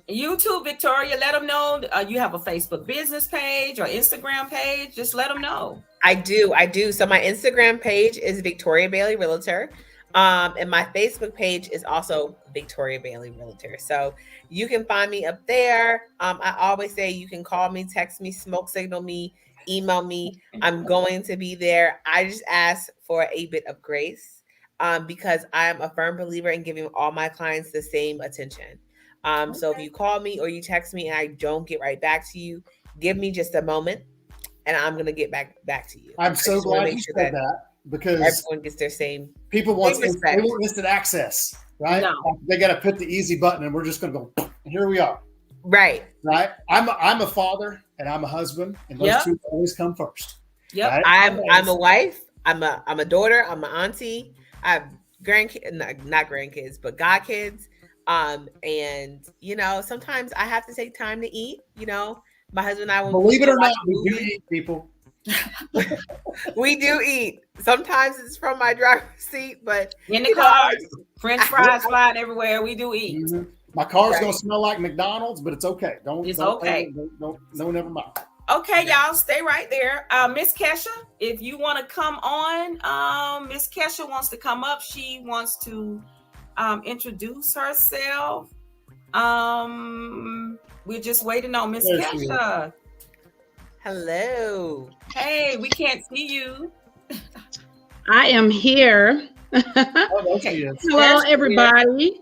YouTube, Victoria, let them know you have a Facebook business page or Instagram page. Just let them know. I do. So my Instagram page is Victoria Bailey Realtor. And my Facebook page is also Victoria Bailey Realtor. So you can find me up there. I always say you can call me, text me, smoke signal me, email me. I'm going to be there. I just ask for a bit of grace because I am a firm believer in giving all my clients the same attention. So if you call me or you text me and I don't get right back to you, give me just a moment and I'm going to get back to you. I'm so glad you said that because everyone gets their same. People want instant access, right? No. They got to put the easy button and we're just going to go, and here we are. Right. I'm a father and I'm a husband, and those two always come first. Yep. Right? I'm a wife. I'm a daughter. I'm an auntie. I have grandkids, not grandkids, but godkids. And sometimes I have to take time to eat. My husband and I will believe it or not, we do eat, people. We do eat. Sometimes it's from my driver's seat, but in the car, French fries flying everywhere. We do eat. Mm-hmm. My car's gonna smell like McDonald's, but it's okay. No, never mind. Okay, y'all, stay right there. Miss Kesha, if you want to come on, Miss Kesha wants to come up. She wants to introduce herself. We're just waiting on Miss Kesha. Hello. Hey, we can't see you. I am here. Okay. Hello, everybody.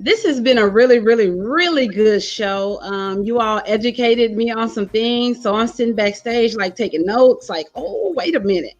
This has been a really, really, really good show. You all educated me on some things. So I'm sitting backstage, like taking notes, like, oh, wait a minute.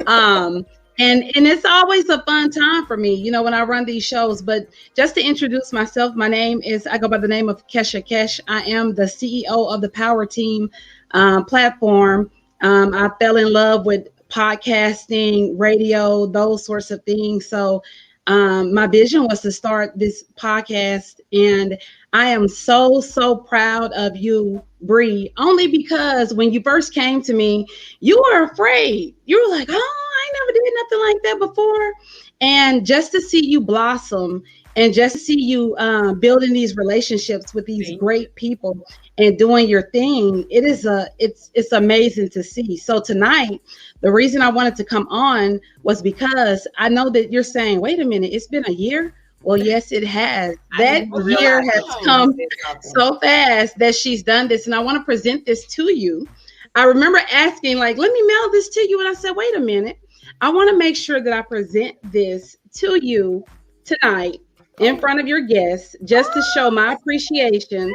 And it's always a fun time for me, when I run these shows. But just to introduce myself, I go by the name of Kesha Kesh. I am the CEO of the Power Team platform. I fell in love with podcasting, radio, those sorts of things. So my vision was to start this podcast, and I am so, so proud of you, Bree, only because when you first came to me, you were afraid. You were like, oh, I never did nothing like that before. And just to see you blossom and just to see you building these relationships with these great people and doing your thing, it's amazing to see. So tonight, the reason I wanted to come on was because I know that you're saying, wait a minute, it's been a year. Well, yes, it has. That year has come so fast that she's done this. And I want to present this to you. I remember asking, let me mail this to you. And I said, wait a minute. I want to make sure that I present this to you tonight in front of your guests, just to show my appreciation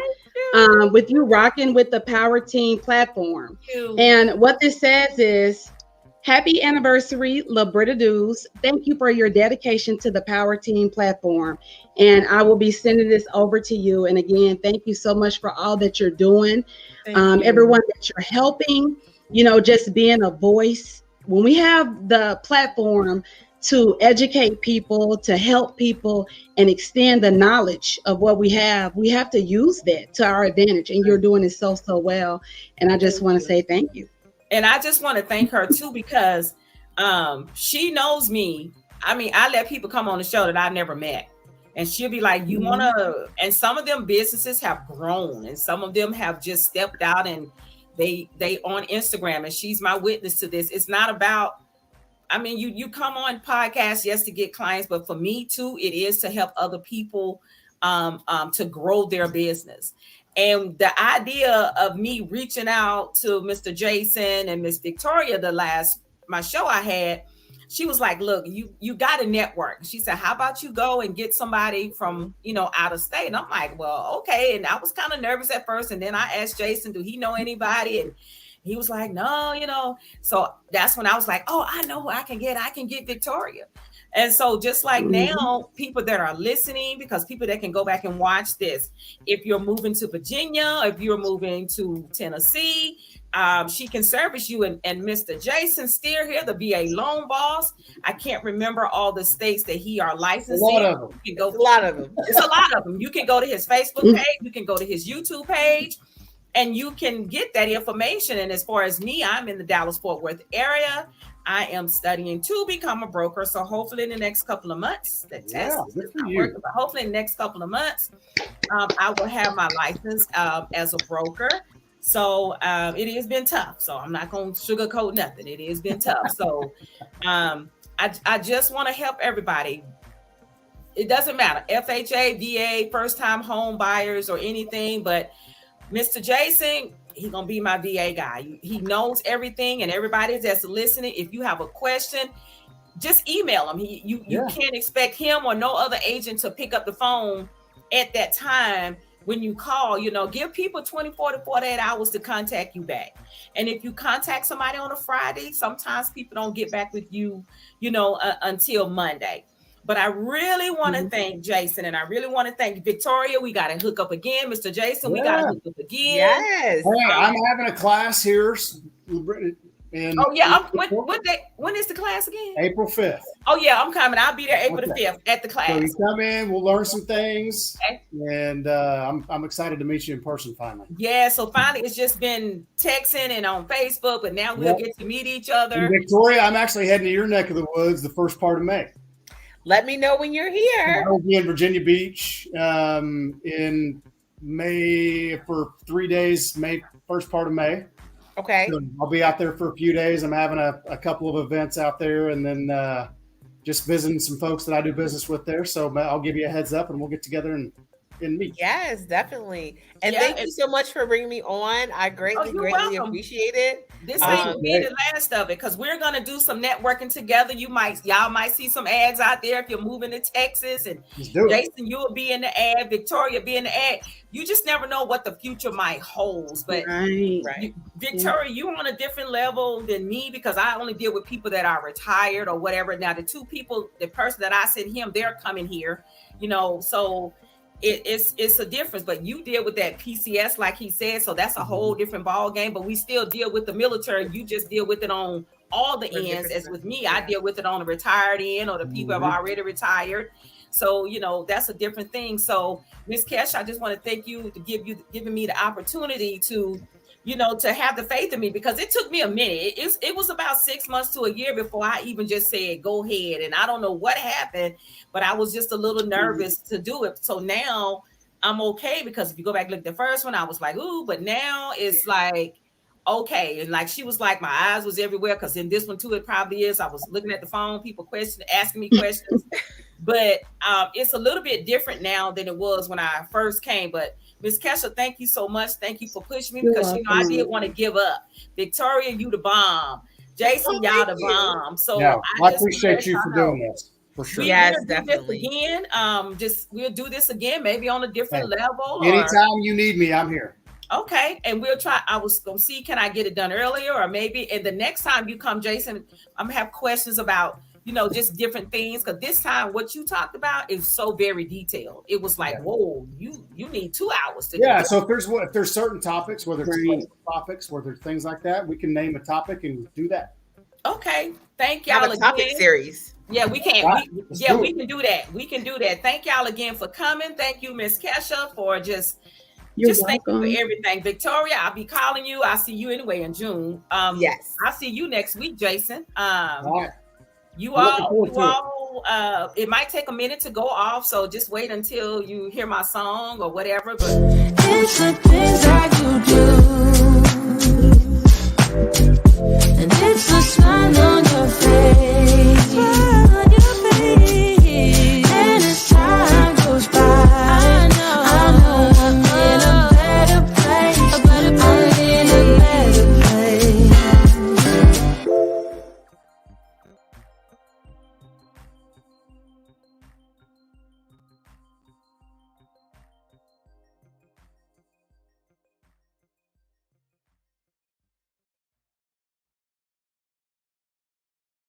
with you rocking with the Power Team platform. And what this says is, happy anniversary, Labrita Dudes. Thank you for your dedication to the Power Team platform. And I will be sending this over to you. And again, thank you so much for all that you're doing. Everyone that you're helping, just being a voice. When we have the platform to educate people, to help people, and extend the knowledge of what we have to use that to our advantage. And you're doing it so, so well. And I just want to say thank you. And I just want to thank her too, because she knows me. I mean, I let people come on the show that I never met. And she'll be like, you want to, and some of them businesses have grown and some of them have just stepped out and they on Instagram, and she's my witness to this. It's not about, you come on podcasts, yes, to get clients, but for me too, it is to help other people to grow their business. And the idea of me reaching out to Mr. Jason and Miss Victoria, my show I had, she was like, look, you got a network. She said, how about you go and get somebody from, out of state? And I'm like, well, okay. And I was kind of nervous at first. And then I asked Jason, do he know anybody? And he was like, no, So that's when I was like, oh, I know who I can get. I can get Victoria. And so just like now, people that are listening, because people that can go back and watch this, if you're moving to Virginia, if you're moving to Tennessee, she can service you. And Mr. Jason Steer here, the VA loan boss. I can't remember all the states that he are licensed in. A lot of them. It's a lot of them. You can go to his Facebook page. You can go to his YouTube page. And you can get that information. And as far as me, I'm in the Dallas-Fort Worth area. I am studying to become a broker. So hopefully in the next couple of months, the test is not working, but hopefully in the next couple of months, I will have my license as a broker. So it has been tough. So I'm not going to sugarcoat nothing. It has been tough. So I just want to help everybody. It doesn't matter. FHA, VA, first-time home buyers or anything, but Mr. Jason, he's going to be my VA guy. He knows everything, and everybody that's listening, if you have a question, just email him. You can't expect him or no other agent to pick up the phone at that time when you call. Give people 24 to 48 hours to contact you back. And if you contact somebody on a Friday, sometimes people don't get back with you, until Monday. But I really want to thank Jason, and I really want to thank Victoria. We got to hook up again. Mr. Jason, we got to hook up again. Yes. Hey, I'm having a class here. When is the class again? April 5th. Oh, yeah, I'm coming. I'll be there April the 5th at the class. So you come in, we'll learn some things, and I'm excited to meet you in person finally. Yeah, so finally it's just been texting and on Facebook, but now we'll get to meet each other. And Victoria, I'm actually heading to your neck of the woods the first part of May. Let me know when you're here. I will be in Virginia Beach in May for 3 days, first part of May. Okay. So I'll be out there for a few days. I'm having a couple of events out there, and then just visiting some folks that I do business with there. So I'll give you a heads up, and we'll get together and meet. Yes, definitely. And thank you so much for bringing me on. I greatly appreciate it. This ain't be the last of it, because we're gonna do some networking together. Y'all might see some ads out there if you're moving to Texas, and Jason, you'll be in the ad, Victoria be in the ad. You just never know what the future might hold. But Victoria, you're on a different level than me, because I only deal with people that are retired or whatever. Now the person that I sent him, they're coming here, so it's a difference. But you deal with that PCS, like he said, so that's a whole different ball game. But we still deal with the military. You just deal with it on all the ends. As with me, I deal with it on the retired end, or the people have already retired. So that's a different thing. So Ms. Kesh, I just want to thank you to giving me the opportunity to to have the faith in me, because it took me a minute. It was about 6 months to a year before I even just said, go ahead. And I don't know what happened, but I was just a little nervous to do it. So now I'm okay, because if you go back and look at the first one, I was like, ooh, but now it's like, okay. And like, she was like, my eyes was everywhere, because in this one too, it probably is. I was looking at the phone, people asking me questions, but it's a little bit different now than it was when I first came. But Ms. Kesha, thank you so much. Thank you for pushing me, because I did want to give up. Victoria, you the bomb. Jason, y'all the bomb. So I appreciate you for doing this. For sure. Yes, definitely. We'll do this again, maybe on a different level. Anytime you need me, I'm here. Okay, and we'll try. I was gonna see, can I get it done earlier, or maybe, and the next time you come, Jason, I'm gonna have questions about just different things, because this time what you talked about is so very detailed. It was like, whoa, you need 2 hours to do this. So if there's certain topics, whether it's topics, whether things like that, we can name a topic and do that. Okay, thank y'all again. Topic series. Yeah, we can. We can do that. We can do that. Thank y'all again for coming. Thank you, Miss Kesha, for just thank you for everything. Victoria, I'll be calling you. I'll see you anyway in June. Yes, I'll see you next week, Jason. All right. You all, it might take a minute to go off, so just wait until you hear my song or whatever. But it's the things that you do, and it's the smile on your face.